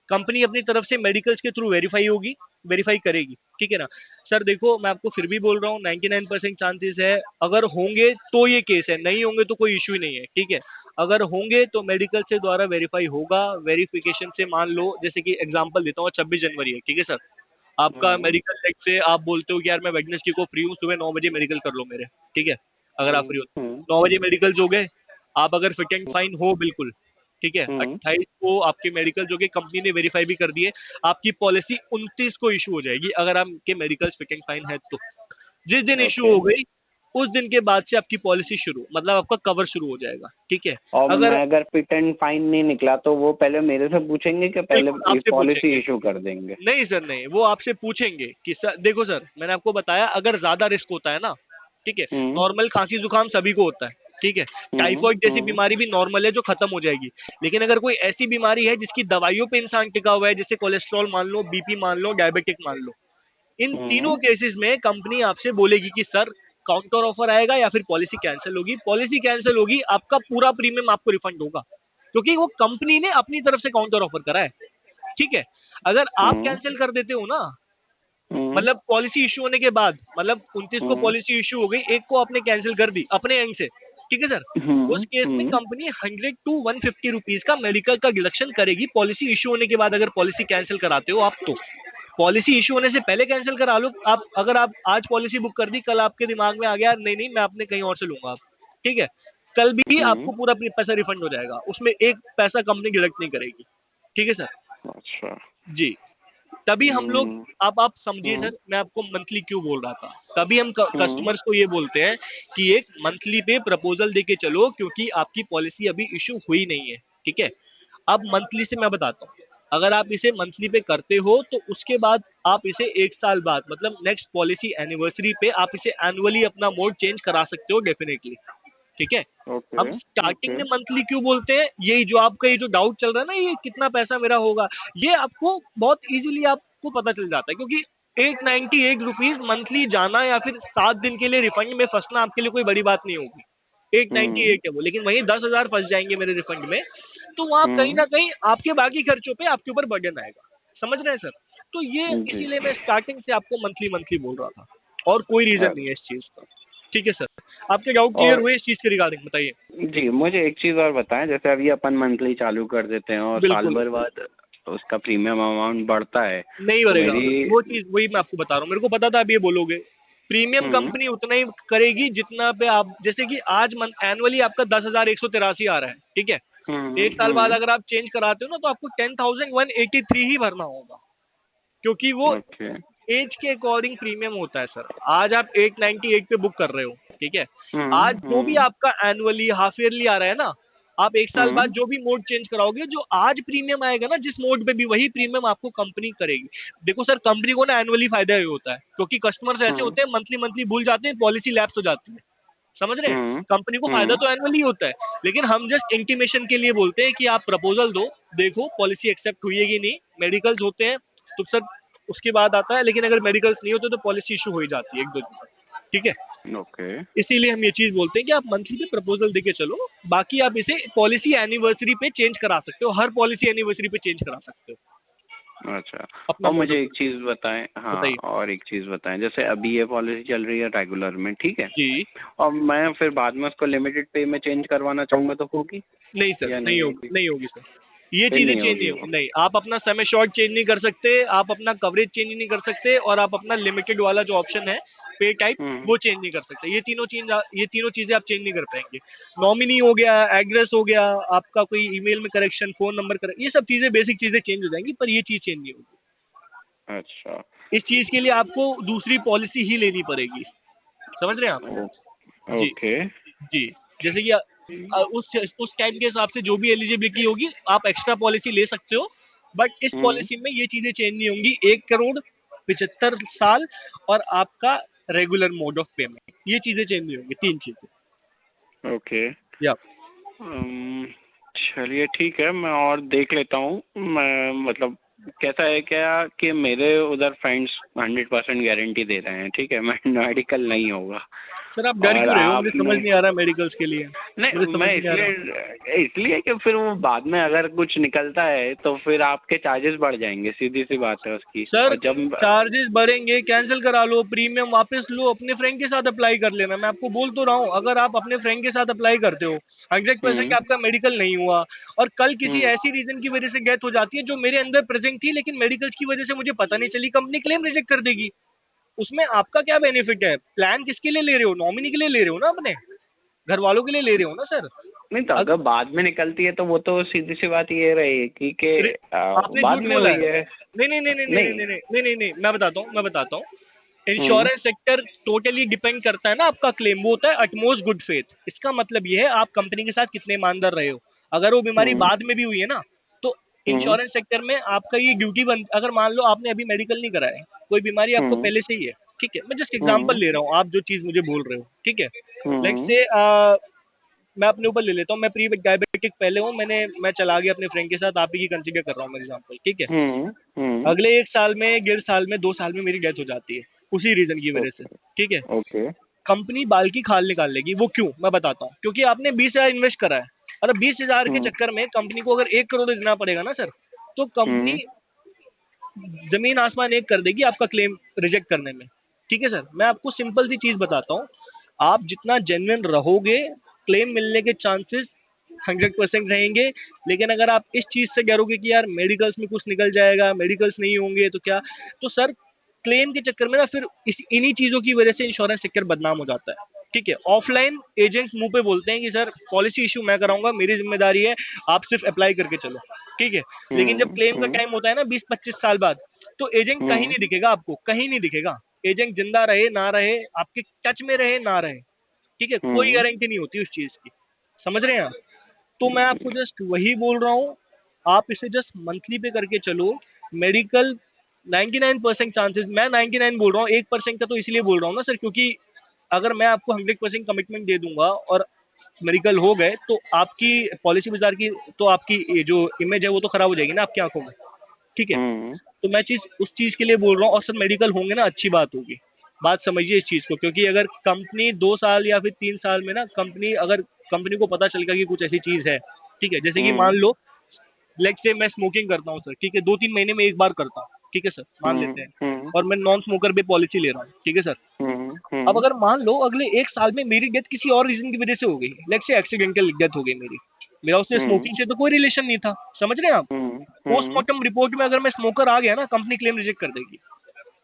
कंपनी अपनी तरफ से मेडिकल्स के थ्रू वेरीफाई करेगी, ठीक है ना। सर देखो मैं आपको फिर भी बोल रहा हूँ 99% चांसेस है, अगर होंगे तो ये केस है, नहीं होंगे तो कोई इशू ही नहीं है, ठीक है। अगर होंगे तो मेडिकल से द्वारा वेरीफाई होगा। वेरिफिकेशन से मान लो, जैसे कि एग्जांपल देता हूँ, 26 जनवरी है, ठीक है सर। आपका मेडिकल चेक से आप बोलते हो कि यार मैं वेडनेसडे को फ्री हूँ, सुबह 9 बजे मेडिकल कर लो मेरे, ठीक है। अगर आप फ्री हो 9 बजे मेडिकल्स हो गए, आप अगर फिट एंड फाइन हो बिल्कुल, ठीक है। 28 को आपके मेडिकल जो कि कंपनी ने वेरीफाई भी कर दिए, आपकी पॉलिसी 29 को इशू हो जाएगी अगर आपके मेडिकल फिट एंड फाइन है तो। जिस दिन इशू हो गई उस दिन के बाद से आपकी पॉलिसी शुरू, मतलब आपका कवर शुरू हो जाएगा, ठीक है। और अगर फिट एंड फाइन नहीं निकला तो वो पहले मेरे से पूछेंगे कि पहले पॉलिसी इशू कर देंगे? नहीं सर नहीं, वो आपसे पूछेंगे कि सर देखो सर मैंने आपको बताया, अगर ज्यादा रिस्क होता है ना, ठीक है, नॉर्मल खांसी जुकाम सभी को होता है, ठीक है। टाइफाइड जैसी बीमारी भी नॉर्मल है जो खत्म हो जाएगी। लेकिन अगर कोई ऐसी बीमारी है जिसकी दवाइयों पे इंसान टिका हुआ है, जैसे कोलेस्ट्रॉल मान लो, बीपी मान लो, डायबिटिक मान लो, इन तीनों केसेस में कंपनी आपसे बोलेगी कि सर काउंटर ऑफर आएगा या फिर पॉलिसी कैंसिल होगी। पॉलिसी कैंसिल होगी, आपका पूरा प्रीमियम आपको रिफंड होगा, क्योंकि वो कंपनी ने अपनी तरफ से काउंटर ऑफर करा है, ठीक है। अगर आप कैंसिल कर देते हो ना, मतलब पॉलिसी इशू होने के बाद, मतलब 29 को पॉलिसी इशू हो गई, 1 को आपने कैंसिल कर दी अपने एंड से, ठीक है सर। उस केस में कंपनी 100 to 150 रुपीज का मेडिकल का डिडक्शन करेगी पॉलिसी इशू होने के बाद। अगर पॉलिसी कैंसिल कराते हो आप, तो पॉलिसी इशू होने से पहले कैंसिल करा लो आप। अगर आप आज पॉलिसी बुक कर दी, कल आपके दिमाग में आ गया नहीं नहीं मैं अपने कहीं और से लूंगा आप, ठीक है, कल भी आपको पूरा पैसा रिफंड हो जाएगा, उसमें एक पैसा कंपनी डिडक्ट नहीं करेगी, ठीक है सर। अच्छा जी, तभी हम लोग, अब आप समझिए सर मैं आपको मंथली क्यों बोल रहा था। तभी हम कस्टमर्स को ये बोलते हैं कि एक मंथली पे प्रपोजल देके चलो, क्योंकि आपकी पॉलिसी अभी इशू हुई नहीं है, ठीक है। अब मंथली से मैं बताता हूँ, अगर आप इसे मंथली पे करते हो तो उसके बाद आप इसे 1 साल बाद, मतलब नेक्स्ट पॉलिसी एनिवर्सरी पे आप इसे एनुअली अपना मोड चेंज करा सकते हो डेफिनेटली, ठीक है। हम स्टार्टिंग में मंथली क्यों बोलते हैं, यही जो आपका ये जो डाउट चल रहा है ना, ये कितना पैसा मेरा होगा, ये आपको बहुत इजीली आपको पता चल जाता है, क्योंकि 898 रुपीज मंथली जाना या फिर 7 दिन के लिए रिफंड में फंसना आपके लिए कोई बड़ी बात नहीं होगी। 898 है वो, लेकिन वहीं 10,000 फंस जाएंगे मेरे रिफंड में, तो वहाँ कहीं ना कहीं आपके बाकी खर्चों पे आपके ऊपर बर्डन आएगा, समझ रहे हैं सर। तो ये इसीलिए मैं स्टार्टिंग से आपको मंथली बोल रहा था, और कोई रीजन नहीं है इस चीज का, ठीक है सर। आपके डाउट क्लियर हुए इस चीज के रिगार्डिंग, बताइए। जी मुझे एक चीज और बताएं, जैसे अभी अपन मंथली चालू कर देते हैं और साल भर बाद उसका प्रीमियम अमाउंट बढ़ता है, नहीं बढ़ेगा, वो चीज वही मैं आपको बता रहा हूँ, मेरे को पता था आप ये बोलोगे। प्रीमियम कंपनी उतना ही करेगी जितना पे आप, जैसे कि आज एनुअली आपका 10,183 आ रहा है, ठीक है। 1 साल बाद अगर आप चेंज कराते हो ना, तो आपको 10,183 ही भरना होगा, क्योंकि वो एज के अकॉर्डिंग प्रीमियम होता है सर। आज आप 898 पे बुक कर रहे हो, ठीक है। आज जो भी आपका एनुअली हाफ ईयरली आ रहा है ना, आप 1 साल बाद जो भी मोड चेंज कराओगे, जो आज प्रीमियम आएगा ना जिस मोड पे भी, वही प्रीमियम आपको कंपनी करेगी। देखो सर कंपनी को ना एनुअली फायदा ही होता है, क्योंकि कस्टमर्स ऐसे होते हैं मंथली भूल जाते हैं, पॉलिसी लैप्स हो जाती है, समझ रहे हैं। कंपनी को फायदा तो एनुअली होता है, लेकिन हम जस्ट इंटीमेशन के लिए बोलते हैं कि आप प्रपोजल दो, देखो पॉलिसी एक्सेप्ट हुई है कि नहीं। मेडिकल्स होते हैं तो सर उसके बाद आता है, लेकिन अगर मेडिकल्स नहीं होते तो पॉलिसी इशू हो ही जाती है 1-2 दिन, ठीक है। इसीलिए हम ये चीज बोलते हैं कि आप मंथली पे प्रपोजल देके चलो, बाकी आप इसे पॉलिसी एनिवर्सरी पे चेंज करा सकते हो, हर पॉलिसी एनिवर्सरी पे चेंज करा सकते हो। अच्छा। अपना और मोड मुझे ऑफ। एक चीज बताएं, हाँ, बताइए। और एक चीज बताएं, जैसे अभी ये पॉलिसी चल रही है रेगुलर में, ठीक है, जी। और मैं फिर बाद में उसको लिमिटेड पे में चेंज करवाना चाहूंगा तो होगी नहीं सर, या नहीं नहीं होगी, होगी? नहीं होगी सर। ये फिर चीजें नहीं चेंज होगी नहीं वो? होगी, नहीं। आप अपना समय शॉर्ट चेंज नहीं कर सकते, आप अपना कवरेज चेंज नहीं कर सकते, और आप अपना लिमिटेड वाला जो ऑप्शन है पे टाइप, हम्म। वो चेंज नहीं कर सकते। ये तीनों चीजें आप चेंज नहीं कर पाएंगे। नॉमिनी हो गया, एड्रेस हो गया, आपका कोई ईमेल में करेक्शन, फोन नंबर करेक्ट, ये सब चीजें, बेसिक चीजें चेंज हो जाएंगी, पर ये चीज चेंज नहीं होगी। अच्छा। इस चीज के लिए आपको दूसरी पॉलिसी ही लेनी पड़ेगी। समझ रहे हैं आप? जी। ओके। जी। जैसे कि उस टाइम के हिसाब से जो भी एलिजिबिलिटी होगी, आप एक्स्ट्रा पॉलिसी ले सकते हो, बट इस हम्म। पॉलिसी में ये चीजें चेंज नहीं होंगी। 1 करोड़ 75 साल और आपका रेगुलर मोड ऑफ पेमेंट, ये चीजें चेंज नहीं होंगी, 3 चीजें। ओके। या अम्म, चलिए ठीक है, मैं और देख लेता हूँ। मैं मतलब कैसा है क्या कि मेरे उधर फ्रेंड्स 100% गारंटी दे रहे हैं, ठीक है, मैं मेडिकल नहीं होगा। सर, आप डर और क्यों रहे हो? मुझे समझ आपने, नहीं आ रहा मेडिकल्स के लिए। मुझे नहीं, समझ मैं नहीं आ रहा। इसलिए इसलिए कि फिर वो बाद में अगर कुछ निकलता है तो फिर आपके चार्जेस बढ़ जाएंगे, सीधी सी बात है उसकी। सर, और जब, चार्जेस बढ़ेंगे, कैंसिल करा लो, प्रीमियम वापस लो, अपने फ्रेंड के साथ अप्लाई कर लेना। मैं आपको बोल तो रहा हूँ, अगर आप अपने फ्रेंड के साथ अप्लाई करते हो, 100% हम्म। आपका मेडिकल नहीं हुआ, और कल किसी हम्म। ऐसी रीजन की वजह से डेथ हो जाती है जो मेरे अंदर प्रेजेंट थी, लेकिन मेडिकल की वजह से मुझे पता नहीं चली, कंपनी क्लेम रिजेक्ट कर देगी। उसमें आपका क्या बेनिफिट है? प्लान किसके लिए ले रहे हो? नॉमिनी के लिए ले रहे हो ना, अपने घर वालों के लिए ले रहे हो ना सर। नहीं तो अगर बाद में निकलती है तो वो तो सीधी सी बात ये रहेगी कि आपने बाद झूठ में बोला हुई है। है। नहीं नहीं नहीं नहीं नहीं नहीं। नहीं नहीं नहीं नहीं नहीं, मैं बताता हूँ। हम्म। इंश्योरेंस सेक्टर टोटली डिपेंड करता है ना, आपका क्लेम वो होता है अटमोस्ट गुड फेथ। इसका मतलब ये है, आप कंपनी के साथ कितने ईमानदार रहे हो। अगर वो बीमारी हम्म। बाद में भी हुई है ना, तो हम्म। इंश्योरेंस सेक्टर में आपका ये ड्यूटी बन, अगर मान लो आपने अभी मेडिकल नहीं कराया, कोई बीमारी आपको हम्म। पहले से ही है, ठीक है, मैं जस्ट एग्जांपल हम्म। ले रहा हूँ, आप जो चीज मुझे बोल रहे हो, ठीक है। लेट्स हम्म। से मैं अपने ऊपर ले लेता हूँ, मैं प्री डायबिटिक पहले हूँ, मैं चला गया अपने फ्रेंड के साथ, आप ही की कंसीडर कर रहा हूँ मैं एग्जाम्पल, ठीक है। हम्म। हम्म। अगले 1 साल में, 1.5 साल में, 2 साल में मेरी डेथ हो जाती है उसी रीजन की वजह से, ओके। ठीक है। ओके। कंपनी बाल की खाल निकाल लेगी। वो क्यों? मैं बताता हूँ। क्योंकि आपने 20,000 इन्वेस्ट करा है, और 20,000 के हम्म। चक्कर में कंपनी को अगर 1 करोड़ देना पड़ेगा ना सर, तो कंपनी हम्म। जमीन आसमान एक कर देगी आपका क्लेम रिजेक्ट करने में। ठीक है सर, मैं आपको सिंपल सी चीज बताता हूँ। आप जितना जेन्युइन रहोगे, क्लेम मिलने के चांसेस 100% रहेंगे। लेकिन अगर आप इस चीज से डरोगे कि यार मेडिकल्स में कुछ निकल जाएगा, मेडिकल्स नहीं होंगे तो क्या, तो सर क्लेम के चक्कर में ना फिर इन्हीं चीजों की वजह से इंश्योरेंस सेक्टर बदनाम हो जाता है। ठीक है, ऑफलाइन एजेंट्स मुंह पे बोलते हैं कि सर पॉलिसी इशू मैं कराऊंगा, मेरी जिम्मेदारी है, आप सिर्फ अप्लाई करके चलो। ठीक है, लेकिन जब हम्म। क्लेम का हम्म। टाइम होता है ना 20-25 साल बाद, तो एजेंट कहीं हम्म। नहीं दिखेगा आपको, कहीं नहीं दिखेगा। एजेंट जिंदा रहे ना रहे, आपके टच में रहे ना रहे, ठीक है, कोई हम्म। गारंटी नहीं होती उस चीज की। समझ रहे हैं आप? तो मैं आपको जस्ट वही बोल रहा हूँ, आप इसे जस्ट मंथली पे करके चलो। मेडिकल 99% चांसेस, मैं 99 बोल रहा हूँ, 1% का तो इसलिए बोल रहा हूँ ना सर, क्योंकि अगर मैं आपको 100% कमिटमेंट दे दूंगा और मेडिकल हो गए, तो आपकी पॉलिसी बाजार की, तो आपकी ये जो इमेज है वो तो खराब हो जाएगी ना आपकी आंखों में। ठीक है, हम्म। तो मैं उस चीज के लिए बोल रहा हूँ। और सर मेडिकल होंगे ना, अच्छी बात होगी। बात समझिए इस चीज को, क्योंकि अगर कंपनी 2 साल या फिर 3 साल में ना, कंपनी को पता चलेगा कि कुछ ऐसी चीज है, ठीक है, जैसे कि मान हम्म। लो लेट्स से मैं स्मोकिंग करता हूँ सर, ठीक है, 2-3 महीने में एक बार करता हूँ, ठीक है सर, मान लेते हैं, हम्म। और मैं नॉन स्मोकर पे पॉलिसी ले रहा हूँ, ठीक है सर। हम्म। अब हम्म। अगर मान लो अगले 1 साल में मेरी डेथ किसी और रीजन की वजह से हो गई, लेट्स से एक्सीडेंटल डेथ हो गई मेरी, मेरा उससे हम्म। स्मोकिंग से तो कोई रिलेशन नहीं था। समझ रहे हैं आप? हम्म। हम्म। पोस्टमार्टम रिपोर्ट में अगर मैं स्मोकर आ गया ना, कंपनी क्लेम रिजेक्ट कर देगी।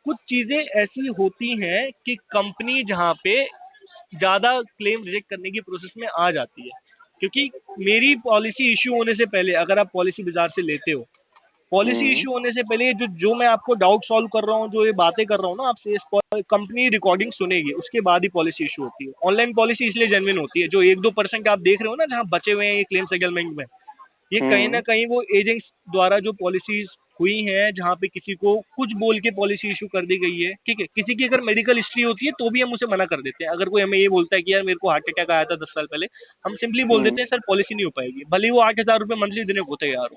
कुछ चीजें ऐसी होती हैं कि कंपनी जहाँ पे ज्यादा क्लेम रिजेक्ट करने की प्रोसेस में आ जाती है, क्योंकि मेरी पॉलिसी इशू होने से पहले, अगर आप पॉलिसी बाजार से लेते हो, पॉलिसी हम्म। इशू होने से पहले जो जो मैं आपको डाउट सॉल्व कर रहा हूँ, जो ये बातें कर रहा हूँ ना आपसे, इस कंपनी रिकॉर्डिंग सुनेगी, उसके बाद ही पॉलिसी इशू होती है। ऑनलाइन पॉलिसी इसलिए जेन्युइन होती है, जो 1-2% आप देख रहे हो ना जहाँ बचे हुए हैं ये क्लेम सेटलमेंट में, ये कहीं ना हम्म। कहीं वो एजेंट्स द्वारा जो पॉलिसीज हुई हैं, जहाँ पे किसी को कुछ बोल के पॉलिसी इशू कर दी गई है। ठीक है, किसी की अगर मेडिकल हिस्ट्री होती है तो भी हम उसे मना कर देते हैं। अगर कोई हमें ये बोलता है कि यार मेरे को हार्ट अटैक आया था 10 साल पहले, हम सिंपली बोल देते हम्म। हैं सर पॉलिसी नहीं हो पाएगी, भले ही वो 8,000 रुपये मंथली देने को तैयार हो।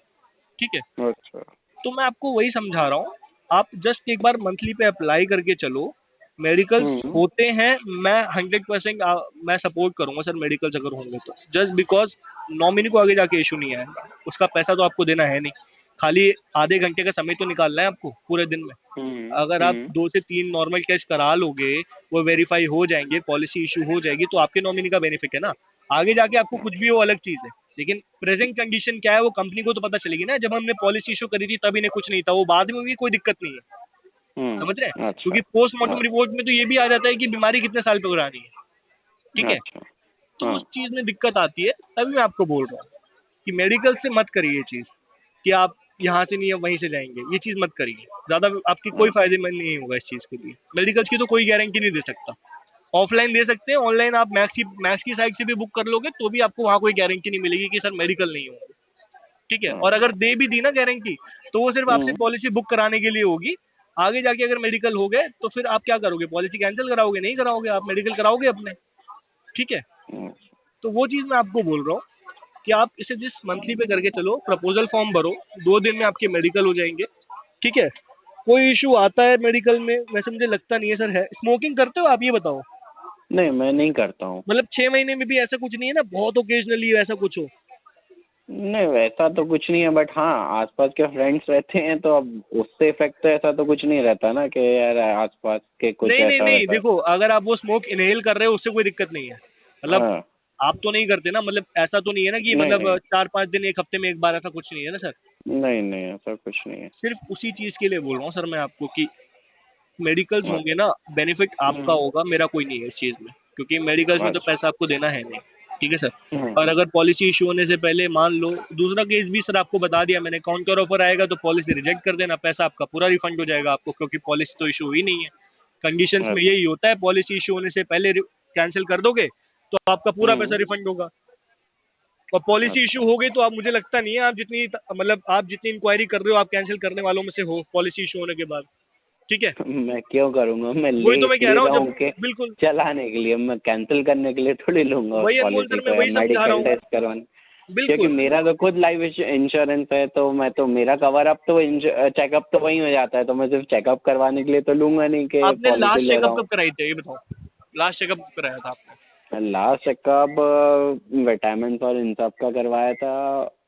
ठीक है, अच्छा। तो मैं आपको वही समझा रहा हूँ, आप जस्ट एक बार मंथली पे अप्लाई करके चलो। मेडिकल्स हम्म। होते हैं, मैं 100% मैं सपोर्ट करूंगा सर मेडिकल्स अगर होंगे तो, जस्ट बिकॉज नॉमिनी को आगे जाके इशू नहीं आएगा, उसका पैसा तो आपको देना है नहीं। खाली आधे घंटे का समय तो निकालना है आपको पूरे दिन में। अगर आप 2 से 3 नॉर्मल टेस्ट करा लोगे, वो वेरीफाई हो जाएंगे, पॉलिसी इशू हो जाएगी, तो आपके नॉमिनी का बेनिफिट है ना। आगे जाके आपको कुछ भी हो अलग चीज है, लेकिन प्रेजेंट कंडीशन क्या है वो कंपनी को तो पता चलेगी ना। जब हमने पॉलिसी इशू करी थी तब इन्हें कुछ नहीं था, वो बाद में भी कोई दिक्कत नहीं है, समझ रहे हैं। अच्छा। क्योंकि पोस्टमार्टम रिपोर्ट में तो ये भी आ जाता है कि बीमारी कितने साल पे करानी है, ठीक है। अच्छा। तो उस चीज में दिक्कत आती है, तभी मैं आपको बोल रहा हूँ कि मेडिकल से मत करिए ये चीज कि आप यहाँ से नहीं अब वहीं से जाएंगे, ये चीज मत करिए। ज्यादा आपकी कोई फायदेमंद नहीं होगा इस चीज के लिए। मेडिकल की तो कोई गारंटी नहीं दे सकता। ऑफलाइन दे सकते हैं, ऑनलाइन आप मैक्स की साइट से भी बुक कर लोगे तो भी आपको वहाँ कोई गारंटी नहीं मिलेगी कि सर मेडिकल नहीं होगा, ठीक है। और अगर दे भी दी ना गारंटी, तो वो सिर्फ आपसे पॉलिसी बुक कराने के लिए होगी। आगे जाके अगर मेडिकल हो गए तो फिर आप क्या करोगे, पॉलिसी कैंसिल कराओगे? नहीं कराओगे, आप मेडिकल कराओगे अपने, ठीक है। तो वो चीज मैं आपको बोल रहा हूँ कि आप इसे जिस मंथली पे करके चलो, प्रपोजल फॉर्म भरो, 2 दिन में आपके मेडिकल हो जाएंगे, ठीक है। कोई इशू आता है मेडिकल में वैसे मुझे लगता नहीं है सर। है स्मोकिंग करते हो आप, ये बताओ? नहीं, मैं नहीं करता हूँ। मतलब 6 महीने में भी ऐसा कुछ नहीं है ना, बहुत ओकेजनली ऐसा कुछ हो? नहीं, वैसा तो कुछ नहीं है, बट हाँ आसपास के फ्रेंड्स रहते हैं तो अब उससे इफेक्ट तो ऐसा तो कुछ नहीं रहता ना कि यार आसपास के कुछ नहीं नहीं ऐसा नहीं, वैसा। देखो अगर आप वो स्मोक इनहेल कर रहे हो उससे कोई दिक्कत नहीं है। मतलब हाँ। आप तो नहीं करते ना, मतलब ऐसा तो नहीं है ना कि नहीं मतलब नहीं 4-5 दिन 1 हफ्ते में एक बार, ऐसा कुछ नहीं है ना सर। नहीं नहीं, ऐसा कुछ नहीं है। सिर्फ उसी चीज के लिए बोल रहा हूँ सर मैं आपको कि मेडिकल्स होंगे अच्छा। ना, बेनिफिट आपका होगा, मेरा कोई नहीं है इस चीज में, क्योंकि मेडिकल्स में तो अच्छा। पैसा आपको देना है नहीं, ठीक है सर। और अगर पॉलिसी इशू होने से पहले मान लो, दूसरा केस भी सर आपको बता दिया मैंने, काउंटर ऑफर आएगा तो पॉलिसी रिजेक्ट कर देना, पैसा आपका पूरा रिफंड हो जाएगा आपको, क्योंकि पॉलिसी तो इशू ही नहीं है। कंडीशंस में यही होता है, पॉलिसी इशू होने से पहले कैंसिल कर दोगे तो आपका पूरा पैसा रिफंड होगा। और पॉलिसी इशू हो गई तो आप, मुझे लगता नहीं है आप जितनी मतलब आप जितनी इंक्वायरी कर रहे हो आप कैंसिल करने वालों में से हो पॉलिसी इशू होने के बाद, ठीक है। मैं क्यों करूँगा, मैं वही ले तो मैं कह इसलिए रहा हूँ रहा हूँ जब, कि बिल्कुल चलाने के लिए, मैं कैंसिल करने के लिए थोड़ी लूँगा उस वही अनमोल पॉलिसी सर, मैं को या वही समझा रहा मेडिकल हूँ, टेस्ट करवाने। क्योंकि बिल्कुल। मेरा तो खुद लाइफ इंश्योरेंस है, तो मैं तो मेरा कवर अप तो चेकअप तो वहीं हो जाता है, तो मैं सिर्फ चेकअप करवाने के लिए तो लूँगा नहीं कि आपने पॉलिसी लास्ट ले रहा चेकअप हूँ। कब कराई थी ये बताओ? लास्ट चेकअप कब कराया था आपने? लास्ट चेकअप विटामिन और इन सब का करवाया था,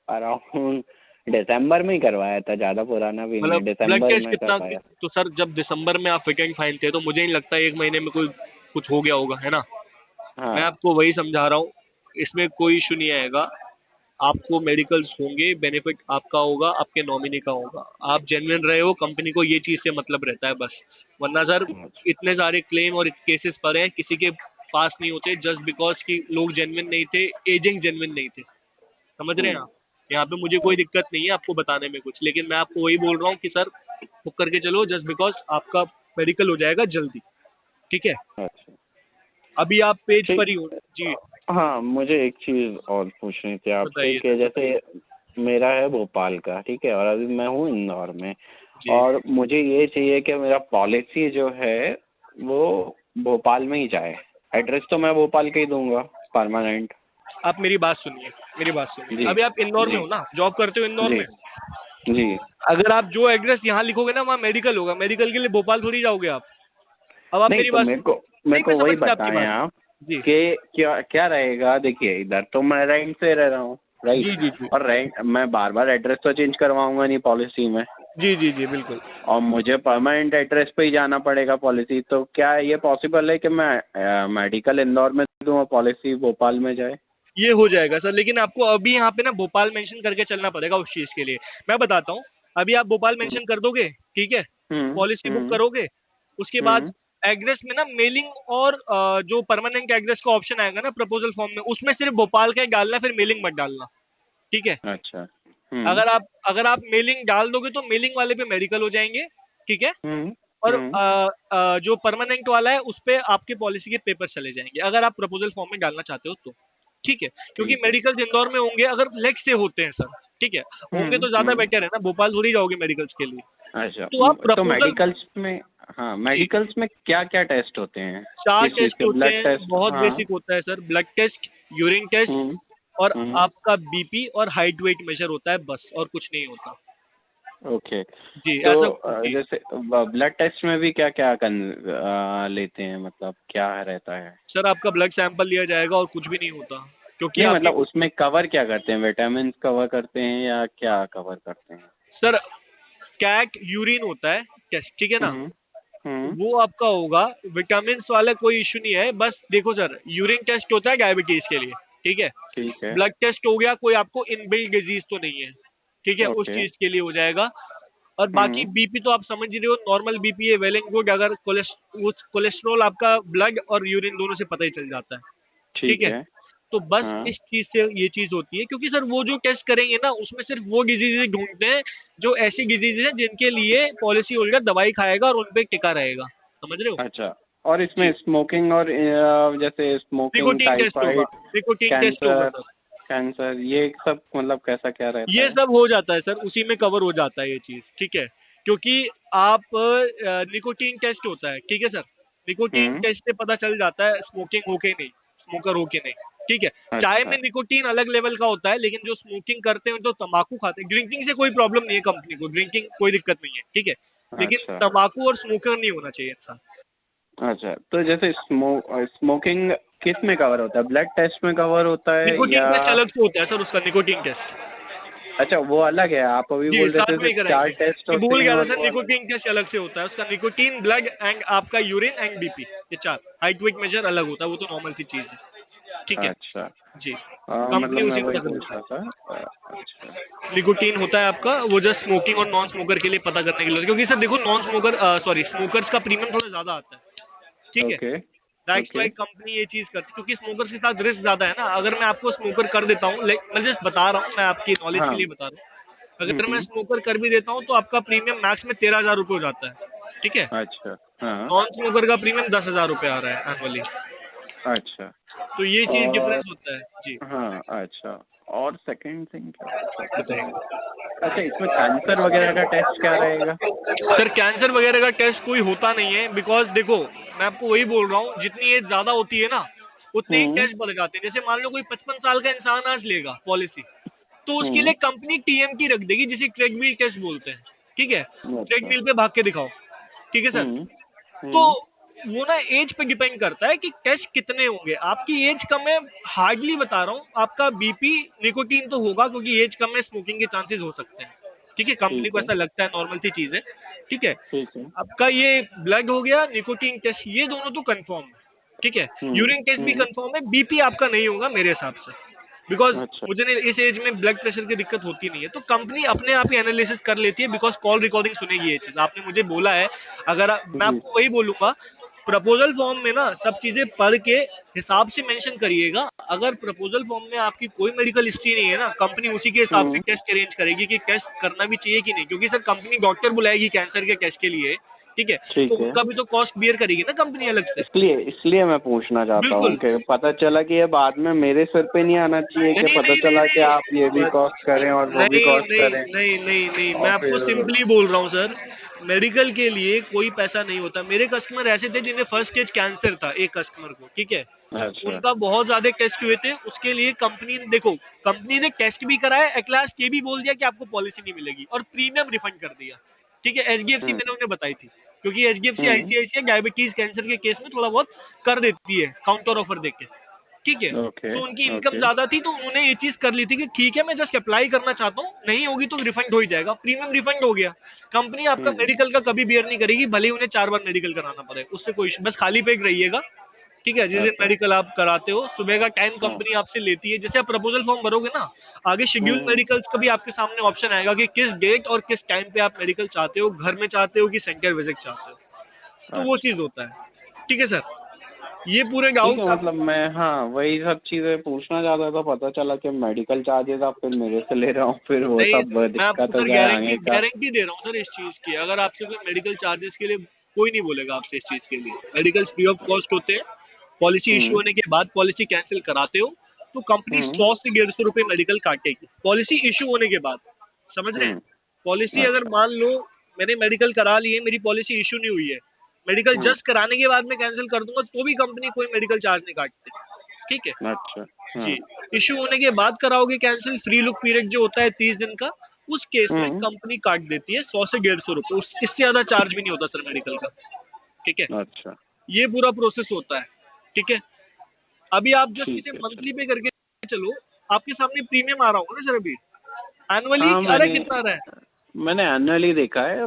अराउंड दिसंबर में ही करवाया था, ज़्यादा पुराना भी नहीं है, मतलब ब्लड दिसंबर टेस्ट में कितना? करवाया। तो सर जब दिसंबर में आप फिट एंड फाइन थे तो मुझे नहीं लगता 1 महीने में कोई कुछ हो गया होगा, है ना। मैं हाँ। आपको वही समझा रहा हूँ, इसमें कोई इशू नहीं आएगा। आपको मेडिकल्स होंगे, बेनिफिट आपका होगा, आपके नॉमिनी का होगा। आप जेन्युइन रहे हो, कंपनी को ये चीज़ से मतलब रहता है बस। वरना सर इतने सारे क्लेम और केसेस पड़े हैं, किसी के पास नहीं होते जस्ट बिकॉज कि लोग जेन्युइन नहीं थे, एजेंट जेन्युइन नहीं थे, समझ रहे हैं आप। यहाँ पे मुझे कोई दिक्कत नहीं है आपको बताने में कुछ, लेकिन मैं आपको वही बोल रहा हूँ कि सर बुक करके चलो जस्ट बिकॉज आपका मेडिकल हो जाएगा जल्दी, ठीक है। अच्छा। अभी आप पेज ठीक। पर ही हो जी। हाँ, मुझे एक चीज़ और पूछनी थी आपसे बताइए कि सर, जैसे मेरा है भोपाल का, ठीक है, और अभी मैं हूँ इंदौर में, जी। और मुझे ये चाहिए कि मेरा पॉलिसी जो है वो भोपाल में ही जाए। एड्रेस तो मैं भोपाल का ही दूंगा परमानेंट। आप मेरी बात सुनिए, मेरी बात सुनिए। जी। अभी आप इंदौर में जी। हो ना, जॉब करते हो इंदौर जी। में? जी। अगर आप जो एड्रेस यहाँ लिखोगे ना वहाँ मेडिकल होगा, मेडिकल के लिए भोपाल थोड़ी जाओगे आप। अब आप नहीं, मेरी तो बात, मेरे नहीं मैं को वही समझ गया आपकी बताएं बात। आप जी कि क्या क्या रहेगा। देखिए, इधर तो मैं रेंट से रह रहा हूँ, राइट, जी जी जी और रेंट मैं बार बार एड्रेस तो चेंज करवाऊंगा नहीं पॉलिसी में, जी जी जी बिल्कुल। और मुझे परमानेंट एड्रेस पे ही जाना पड़ेगा पॉलिसी। तो क्या ये पॉसिबल है कि मैं मेडिकल इंदौर में दूँ और पॉलिसी भोपाल में जाए? ये हो जाएगा सर, लेकिन आपको अभी यहाँ पे ना भोपाल मेंशन करके चलना पड़ेगा उस चीज़ के लिए। मैं बताता हूँ, अभी आप भोपाल मेंशन कर दोगे, ठीक है, हम्म। पॉलिसी बुक हम्म। करोगे, उसके बाद हम्म। एड्रेस में ना मेलिंग और जो परमानेंट एड्रेस का ऑप्शन आएगा ना प्रपोजल फॉर्म में, उसमें सिर्फ भोपाल का ही डालना, फिर मेलिंग मत डालना, ठीक है। अच्छा। हम्म। अगर आप मेलिंग डाल दोगे तो मेलिंग वाले पे मेडिकल हो जाएंगे, ठीक है। हम्म। और हम्म। जो परमानेंट वाला है उस पे आपके पॉलिसी के पेपर चले जाएंगे, अगर आप प्रपोजल फॉर्म में डालना चाहते हो तो, ठीक है। क्योंकि ठीक है। मेडिकल्स इंदौर में होंगे, अगर लेग से होते हैं सर, ठीक है, होंगे तो ज्यादा हम्म। बेटर है ना, भोपाल थोड़ी जाओगे मेडिकल्स के लिए। अच्छा। तो आप तो प्रपोजल, मेडिकल्स में, हाँ, जी, मेडिकल्स में क्या क्या टेस्ट होते हैं? 4 किस चीज़ टेस्ट के? होते ब्लड हैं, टेस्ट? बहुत हाँ। बेसिक होता है sir, blood test, urine test, हम्म। और हम्म। आपका बीपी और हाइट वेट मेजर होता है बस, और कुछ नहीं होता। ओके। जी तो ऐसा जी। जैसे ब्लड टेस्ट में भी क्या क्या लेते हैं, मतलब क्या रहता है? सर आपका ब्लड सैंपल लिया जाएगा और कुछ भी नहीं होता, क्योंकि नहीं, आपकी, मतलब उसमें कवर क्या करते हैं? विटामिन कवर करते हैं या क्या कवर करते हैं? सर कैट यूरिन होता है टेस्ट, ठीक है ना, हम्म। वो आपका होगा। विटामिन वाला कोई इशू नहीं है। बस देखो सर, यूरिन टेस्ट होता है डायबिटीज के लिए, ठीक है। ठीक है। ब्लड टेस्ट हो गया, कोई आपको इनबिल्ट डिजीज तो नहीं है, ठीक है, उस ओके। चीज के लिए हो जाएगा। और बाकी बीपी तो आप समझ ही रहे हो, नॉर्मल बीपी है, वेल एंड गुड। अगर कोलेस्ट्रॉल आपका ब्लड और यूरिन दोनों से पता ही चल जाता है, ठीक ठीक है। है। तो बस हाँ। इस चीज से ये चीज होती है, क्योंकि सर वो जो टेस्ट करेंगे ना, उसमें सिर्फ वो डिजीजेज ढूंढते हैं जो ऐसी डिजीजेज है जिनके लिए पॉलिसी होल्डर दवाई खाएगा और उन पे टिका रहेगा, समझ रहे हो। अच्छा, और इसमें जी, स्मोकिंग और जैसे स्मोकिंग, निकोटीन टेस्ट होगा, टाइफाइड, निकोटीन टेस्ट होगा कैंसर, सर। कैंसर, ये सब मतलब कैसा क्या रहता ये है? सब हो जाता है सर, उसी में कवर हो जाता है ये चीज, ठीक है। क्योंकि आप निकोटीन टेस्ट होता है, ठीक है सर। निकोटीन हम्म। टेस्ट से पता चल जाता है स्मोकिंग हो के नहीं, स्मोकर हो के नहीं, ठीक है। चाय में अच्छा। निकोटीन अलग लेवल का होता है, लेकिन जो स्मोकिंग करते हैं, जो तंबाकू खाते हैं, ड्रिंकिंग से कोई प्रॉब्लम नहीं है कंपनी को, ड्रिंकिंग कोई दिक्कत नहीं है, ठीक है। लेकिन अच्छा। तंबाकू और स्मोकर नहीं होना चाहिए इंसान। अच्छा, तो जैसे स्मोकिंग किस में कवर होता है? ब्लड टेस्ट में कवर होता है निकोटीन या? टेस्ट अलग से होता है सर, उसका निकोटीन टेस्ट। अच्छा, वो अलग है। आप अभी जी, बोल रहे साथ थे में ही सिर्फ 4 कराएंगे। टेस्ट ये होते भूल हैं गया था और सर, वो अलग। निकोटीन टेस्ट अलग से होता है, उसका निकोटीन, ब्लड एंड आपका यूरिन एंड बीपी, ये 4 हाइट वेट मेजर अलग होता है, वो तो नॉर्मल सी चीज है, ठीक है। अच्छा। जी, मतलब कंपनी मैं उसी को वही पता पूछ करता रहा है। था। अच्छा। निकोटीन होता है आपका, वो जस्ट स्मोकिंग और नॉन स्मोकर के लिए पता करने के लिए, क्योंकि सर देखो नॉन स्मोकर सॉरी स्मोकर्स का प्रीमियम थोड़ा ज्यादा आता है, ठीक है। Okay. That's okay. Why company ये चीज करती है, क्योंकि स्मोकर के साथ रिस्क ज्यादा है ना। अगर मैं आपको स्मोकर कर देता हूँ, मैं जस्ट बता रहा हूँ, मैं आपकी नॉलेज के हाँ। लिए बता रहा हूँ। अगर मैं स्मोकर कर भी देता हूँ तो आपका प्रीमियम मैक्स में 13,000 रुपये हो जाता है, ठीक है। अच्छा। हाँ। नॉन स्मोकर का प्रीमियम 10,000 रुपये आ रहा है एनुअली। अच्छा। तो ये चीज और डिफरेंस होता है जी। हाँ, अच्छा। और सेकंड थिंग क्या पूछा था? बताइए अच्छा, इसमें कैंसर वगैरह का टेस्ट क्या रहेगा? सर, कैंसर वगैरह का टेस्ट कोई होता नहीं है, बिकॉज देखो मैं आपको वही बोल रहा हूँ, जितनी एज ज्यादा होती है ना, उतने ही हम्म। टेस्ट बढ़ जाते हैं। जैसे मान लो कोई 55 साल का इंसान आज लेगा पॉलिसी, तो उसके हम्म। लिए कंपनी टीएमटी रख देगी, जिसे ट्रेडमिल टेस्ट बोलते हैं, ठीक है। अच्छा। ट्रेडमिल पे भाग के दिखाओ, ठीक है सर। हम्म। तो हम्म। वो ना एज पे डिपेंड करता है कि टेस्ट कितने होंगे। आपकी एज कम है, हार्डली बता रहा हूँ, आपका बीपी, निकोटीन तो होगा, क्योंकि एज कम है, स्मोकिंग के चांसेस हो सकते हैं, ठीक है। कंपनी ठीक को है। ऐसा लगता है, नॉर्मल सी चीज है, ठीक है। ठीक है। आपका ये ब्लड हो गया, निकोटीन टेस्ट, ये दोनों तो कंफर्म है, ठीक है। हम्म। यूरिन टेस्ट भी हम्म। कंफर्म है, बीपी आपका नहीं होगा मेरे हिसाब से, बिकॉज अच्छा। मुझे नहीं, इस एज में ब्लड प्रेशर की दिक्कत होती नहीं है। तो कंपनी अपने आप ही एनालिसिस कर लेती है, बिकॉज कॉल रिकॉर्डिंग सुनेगी ये चीज, आपने मुझे बोला है। अगर मैं जी। आपको वही बोलूंगा, प्रपोजल फॉर्म में ना सब चीजें पढ़ के हिसाब से मेंशन करिएगा। अगर प्रपोजल फॉर्म में आपकी कोई मेडिकल हिस्ट्री नहीं है ना, कंपनी उसी के हिसाब से हम्म। टेस्ट अरेंज करेगी कि टेस्ट करना भी चाहिए कि नहीं, क्योंकि सर कंपनी डॉक्टर बुलाएगी कैंसर के टेस्ट के लिए, ठीक है। तो ठीक है। उनका भी तो कॉस्ट बियर करेगी ना कंपनी अलग से। इसलिए मैं पूछना चाहता हूँ बिल्कुल। कि पता चला कि ये बाद में मेरे सिर पे नहीं आना चाहिए कि नहीं पता नहीं नहीं चला कि आप ये भी नहीं कॉस्ट करें और वो भी नहीं कॉस्ट नहीं करें नहीं नहीं नहीं, मैं और आपको फिर। सिंपली बोल रहा हूँ सर, मेडिकल के लिए कोई पैसा नहीं होता। मेरे कस्टमर ऐसे थे जिन्हें फर्स्ट स्टेज कैंसर था, एक कस्टमर को, ठीक है। अच्छा। उनका बहुत ज्यादा टेस्ट हुए थे, उसके लिए कंपनी ने, देखो कंपनी ने टेस्ट भी कराया, एट लास्ट ये भी बोल दिया कि आपको पॉलिसी नहीं मिलेगी, और प्रीमियम रिफंड कर दिया, ठीक है। एचडीएफसी हम्म। मैंने उन्हें बताई थी, क्योंकि एचडीएफसी हम्म। आईसीआईसीआई डायबिटीज कैंसर के केस में थोड़ा बहुत कर देती है काउंटर ऑफर देके, ठीक है। ओके। तो उनकी इनकम ओके। ज्यादा थी, तो उन्होंने ये चीज कर ली थी कि ठीक है, मैं जस्ट अप्लाई करना चाहता हूँ, नहीं होगी तो रिफंड हो ही जाएगा, प्रीमियम रिफंड हो गया। कंपनी आपका हम्म। मेडिकल का कभी बियर नहीं करेगी, भले ही उन्हें 4 बार मेडिकल कराना पड़े, उससे कोई issue- बस खाली पेट रहिएगा, ठीक है। जिस दिन अच्छा। मेडिकल आप कराते हो, सुबह का टाइम हाँ। कंपनी आपसे लेती है। जैसे आप प्रपोजल फॉर्म भरोगे ना, आगे शेड्यूल हम्म। मेडिकल्स का भी आपके सामने ऑप्शन आएगा कि किस डेट और किस टाइम पे आप मेडिकल चाहते हो, घर में चाहते हो कि सेंटर विजिट चाहते हो, तो वो अच्छा। चीज होता है, ठीक है सर। ये पूरे ठीक है, डाउट आप। मतलब मैं हाँ वही सब चीज़ें पूछना चाहता था। पता चला कि मेडिकल चार्जेस आप फिर मेरे से ले रहा हूँ, फिर वो नहीं, सब मैं आपको दिक्कत हो सर जाए गारंटी आगे का। गारंटी दे रहा हूँ सर इस चीज़ की। अगर आपसे कोई मेडिकल चार्जेस के लिए, कोई नहीं बोलेगा आपसे इस चीज़ के लिए। मेडिकल फ्री ऑफ कॉस्ट होते हैं। पॉलिसी इशू हम्म। होने के बाद पॉलिसी कैंसिल कराते हो तो कंपनी हम्म। 100 से 150 रुपये मेडिकल काटेगी, पॉलिसी इशू होने के बाद, समझ रहे हैं। पॉलिसी अगर अच्छा। मान लो मैंने मेडिकल करा ली है, मेरी पॉलिसी इशू नहीं हुई है, मेडिकल हम्म। जस्ट कराने के बाद मैं कैंसिल कर दूंगा, तो भी कंपनी कोई मेडिकल चार्ज नहीं काटती, ठीक है। अच्छा। हाँ। जी, इशू होने के बाद कराओगे कैंसिल, फ्री लुक पीरियड जो होता है 30 दिन का, उस केस में हम्म। कंपनी काट देती है 100 से 150 रुपये, इससे ज़्यादा चार्ज भी नहीं होता सर मेडिकल का, ठीक है। अच्छा। ये पूरा प्रोसेस होता है, ठीक है। अभी आप जस्ट इसे ठीक है, मंथली चलो। पे करके चलो, आपके सामने प्रीमियम आ रहा होगा ना सर अभी, एनुअली हाँ, आ रहा है, मैंने कितना आ रहा है? मैंने एनुअली देखा है।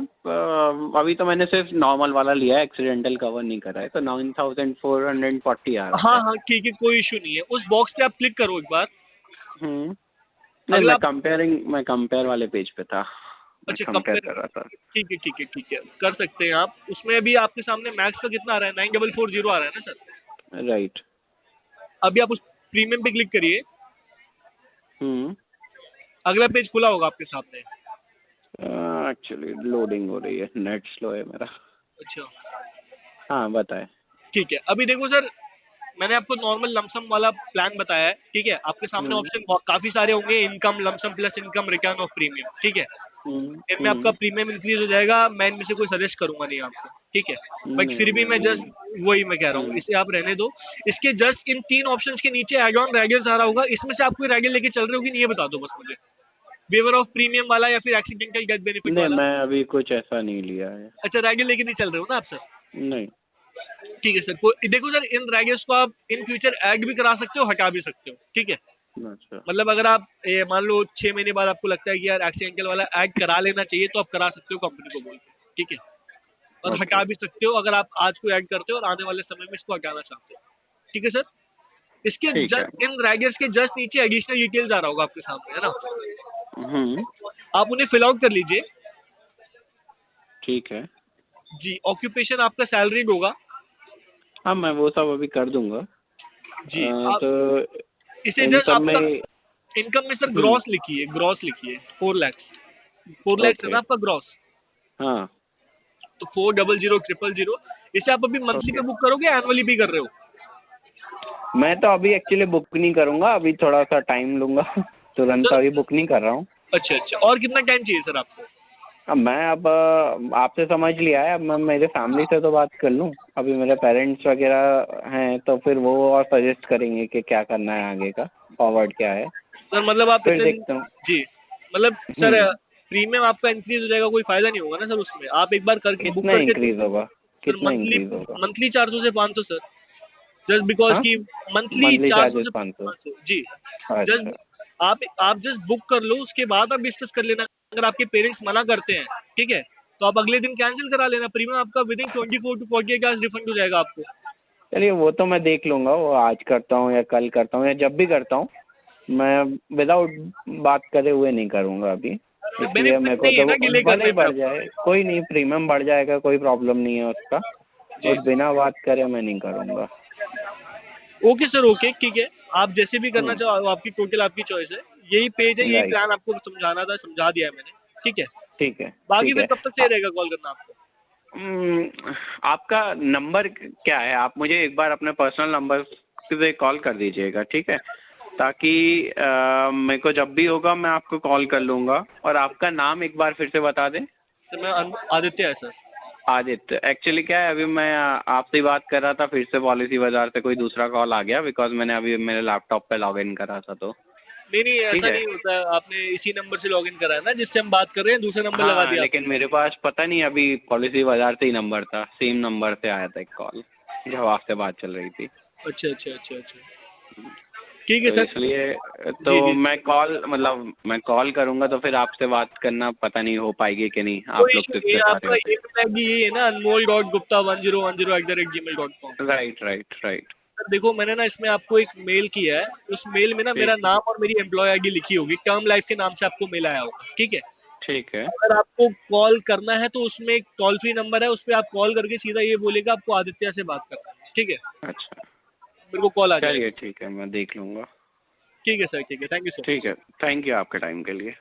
अभी तो मैंने सिर्फ नॉर्मल वाला लिया है, एक्सीडेंटल कवर नहीं करा है, तो 9440 आ रहा हाँ है। हाँ ठीक है, कोई इशू नहीं है। उस बॉक्स पे आप क्लिक करो एक बार। नहीं, अगला मैं कंपेयर वाले पेज पे था, मैं अच्छा कंपेयर कंपेयर, कर रहा था। ठीक है ठीक है ठीक है, कर सकते हैं आप। उसमें अभी आपके सामने मैक्स का कितना आ रहा है, 9440 आ रहा है ना सर। राइट। अभी आप उस प्रीमियम पे क्लिक करिए, हम्म। अगला पेज खुला होगा आपके सामने। एक्चुअली लोडिंग हो रही है, नेट स्लो है मेरा। अच्छा हाँ बताए। ठीक है, अभी देखो सर, मैंने आपको नॉर्मल लमसम वाला प्लान बताया है, ठीक है। आपके सामने हम्म। ऑप्शन काफी सारे होंगे, income, lump sum plus income, return of premium, ठीक है। इनमें आपका हम्म। प्रीमियम इंक्रीज हो जाएगा, मैं इनमें से कोई सजेस्ट करूंगा नहीं आपको, ठीक है। बट नहीं फिर भी नहीं मैं नहीं। जस्ट वही मैं कह रहा हूँ, हम्म। इसे आप रहने दो। इसके जस्ट इन 3 ऑप्शंस के नीचे एड ऑन रैगल्स आ रहा होगा, इसमें से आप कोई रैगल लेके चल रहे हो कि नहीं, ये बता दो बस मुझे। वेवर ऑफ प्रीमियम वाला या फिर एक्सीडेंटल डेथ बेनिफिट नहीं, वाला। मैं अभी कुछ ऐसा नहीं लिया है। अच्छा, रैगल लेके नहीं चल रहे हो ना आप सर। नहीं। ठीक है सर, देखो सर, इन रैगल्स को आप इन फ्यूचर ऐड भी करा सकते हो, हटा भी सकते हो, ठीक है। अच्छा। मतलब अगर आप मान लो 6 महीने बाद आपको लगता है कि यार एक्सीडेंटल वाला ऐड करा लेना चाहिए, तो आप करा सकते हो कंपनी को बोल के, ठीक है। और ओके। हटा भी सकते हो अगर आप आज को ऐड करते हो और आने वाले समय में इसको हटाना चाहते हो, ठीक है सर। इसके ठीक है। जस्ट इन रैगर्स के जस्ट नीचे एडिशनल डिटेल्स आ रहा होगा आपके सामने, है ना। हम्म। आप उन्हें फिल आउट कर लीजिए। ठीक है। जी, ऑक्यूपेशन आपका सैलरीड होगा। हाँ, मैं वो सब अभी कर दूंगा। जी, आप तो इसे जस्ट इनकम आपका में। इनकम में सर हम्म। ग्रॉस लिखिए, ग्रॉस लिखिए 4 लाख, 4 लाख है ओके। ना आपका ग्रॉस। हाँ। तो 400000, इसे आप अभी मंथली ओके। पे बुक करोगे, एनुअली भी कर रहे हो। मैं तो अभी एक्चुअली बुक नहीं करूंगा, अभी थोड़ा सा टाइम लूंगा। तुरंत सर अभी बुक नहीं कर रहा हूँ। अच्छा अच्छा, और कितना टाइम चाहिए सर आपको। अब मैं आपसे समझ लिया है, अब मैं मेरे फैमिली से तो बात कर लूँ। अभी मेरे पेरेंट्स वगैरह हैं, तो फिर वो और सजेस्ट करेंगे कि क्या करना है आगे का, फॉरवर्ड क्या है। सर मतलब आप फिर इतने देखता हूँ। जी, मतलब सर हम्म। प्रीमियम आपका इंक्रीज हो जाएगा, कोई फायदा नहीं होगा ना सर उसमें। आप एक बार करके बुक कितना करके इंक्रीज होगा? सर कितना मंथली, इंक्रीज होगा? मंथली 400 से 500 सर, जस्ट बिकॉज हाँ, की मंथली मंथली 400 चार्जेस से 500। 500 जी। अच्छा। जस्ट आप जस्ट बुक कर लो, उसके बाद आप डिस्कस कर लेना। अगर आपके पेरेंट्स मना करते हैं, ठीक है, तो आप अगले दिन कैंसिल करा लेना। प्रीमियम आपका विदिन 24 to 48 आवर्स रिफंड हो जाएगा आपको। चलिए, वो तो मैं देख लूंगा, वो आज करता हूँ या कल करता हूँ या जब भी करता हूँ। मैं विदाउट बात करे हुए नहीं करूँगा अभी। इसलिए बेनिफिट मेरे को नहीं है तो ना डिले भले करने ही में बढ़ आपका। जाए, कोई नहीं, प्रीमियम बढ़ जाएगा, कोई प्रॉब्लम नहीं है उसका। जी, और बिना बात करे मैं नहीं करूँगा। ओके सर, ओके ठीक है। आप जैसे भी करना चाहो, आपकी टोटल आपकी चॉइस है। यही पेज है, यही राइट। प्लान आपको समझाना था, समझा दिया है मैंने, ठीक है। ठीक है। बाकी ठीक फिर है। कब तक सही रहेगा कॉल करना आपको। आपका नंबर क्या है? आप मुझे एक बार अपने पर्सनल नंबर से कॉल कर दीजिएगा, ठीक है, ताकि मेरे को जब भी होगा मैं आपको कॉल कर लूँगा। और आपका नाम एक बार फिर से बता दें। सर मैं आदित्य है सर। आदित्य। एक्चुअली क्या है, अभी मैं आपसे ही बात कर रहा था, फिर से पॉलिसी बाजार से कोई दूसरा कॉल आ गया, बिकॉज मैंने अभी मेरे लैपटॉप पे लॉग इन करा था, तो नहीं नहीं, ठीक ऐसा है। नहीं होता है। आपने इसी नंबर से लॉगिन करा है ना जिससे हम बात कर रहे हैं, दूसरा नंबर लगा हाँ, दिया लेकिन आपने। मेरे पास पता नहीं, अभी पॉलिसी बाजार से ही नंबर था, सेम नंबर से आया था एक कॉल जब आपसे बात चल रही थी। अच्छा अच्छा अच्छा अच्छा, ठीक है तो सर। इसलिए तो जी जी, मैं कॉल करूँगा, तो फिर आपसे बात करना पता नहीं हो पाएगी कि नहीं, कोई आप लोग इशू नहीं किससे है। जा रहे आपका होते। ईमेल आईडी यही है ना, anmol.gupta1010@gmail.com। Right right right. Sir देखो, मैंने ना इसमें आपको एक मेल किया है। उस मेल में ना मेरा ठीक है। नाम और मेरी एम्प्लॉय आईडी लिखी होगी, टर्म लाइफ के नाम से आपको मेल आया होगा, ठीक है। ठीक है। अगर आपको कॉल करना है तो उसमें एक टोल फ्री नंबर है, उस पर आप कॉल करके सीधा ये बोलेगा आपको आदित्य से बात करना है, ठीक है। अच्छा। मेरे को कॉल आ चलिए जाएगा। ठीक है, मैं देख लूँगा। ठीक है सर, ठीक है, थैंक यू सो मच। ठीक है। थैंक यू आपके टाइम के लिए।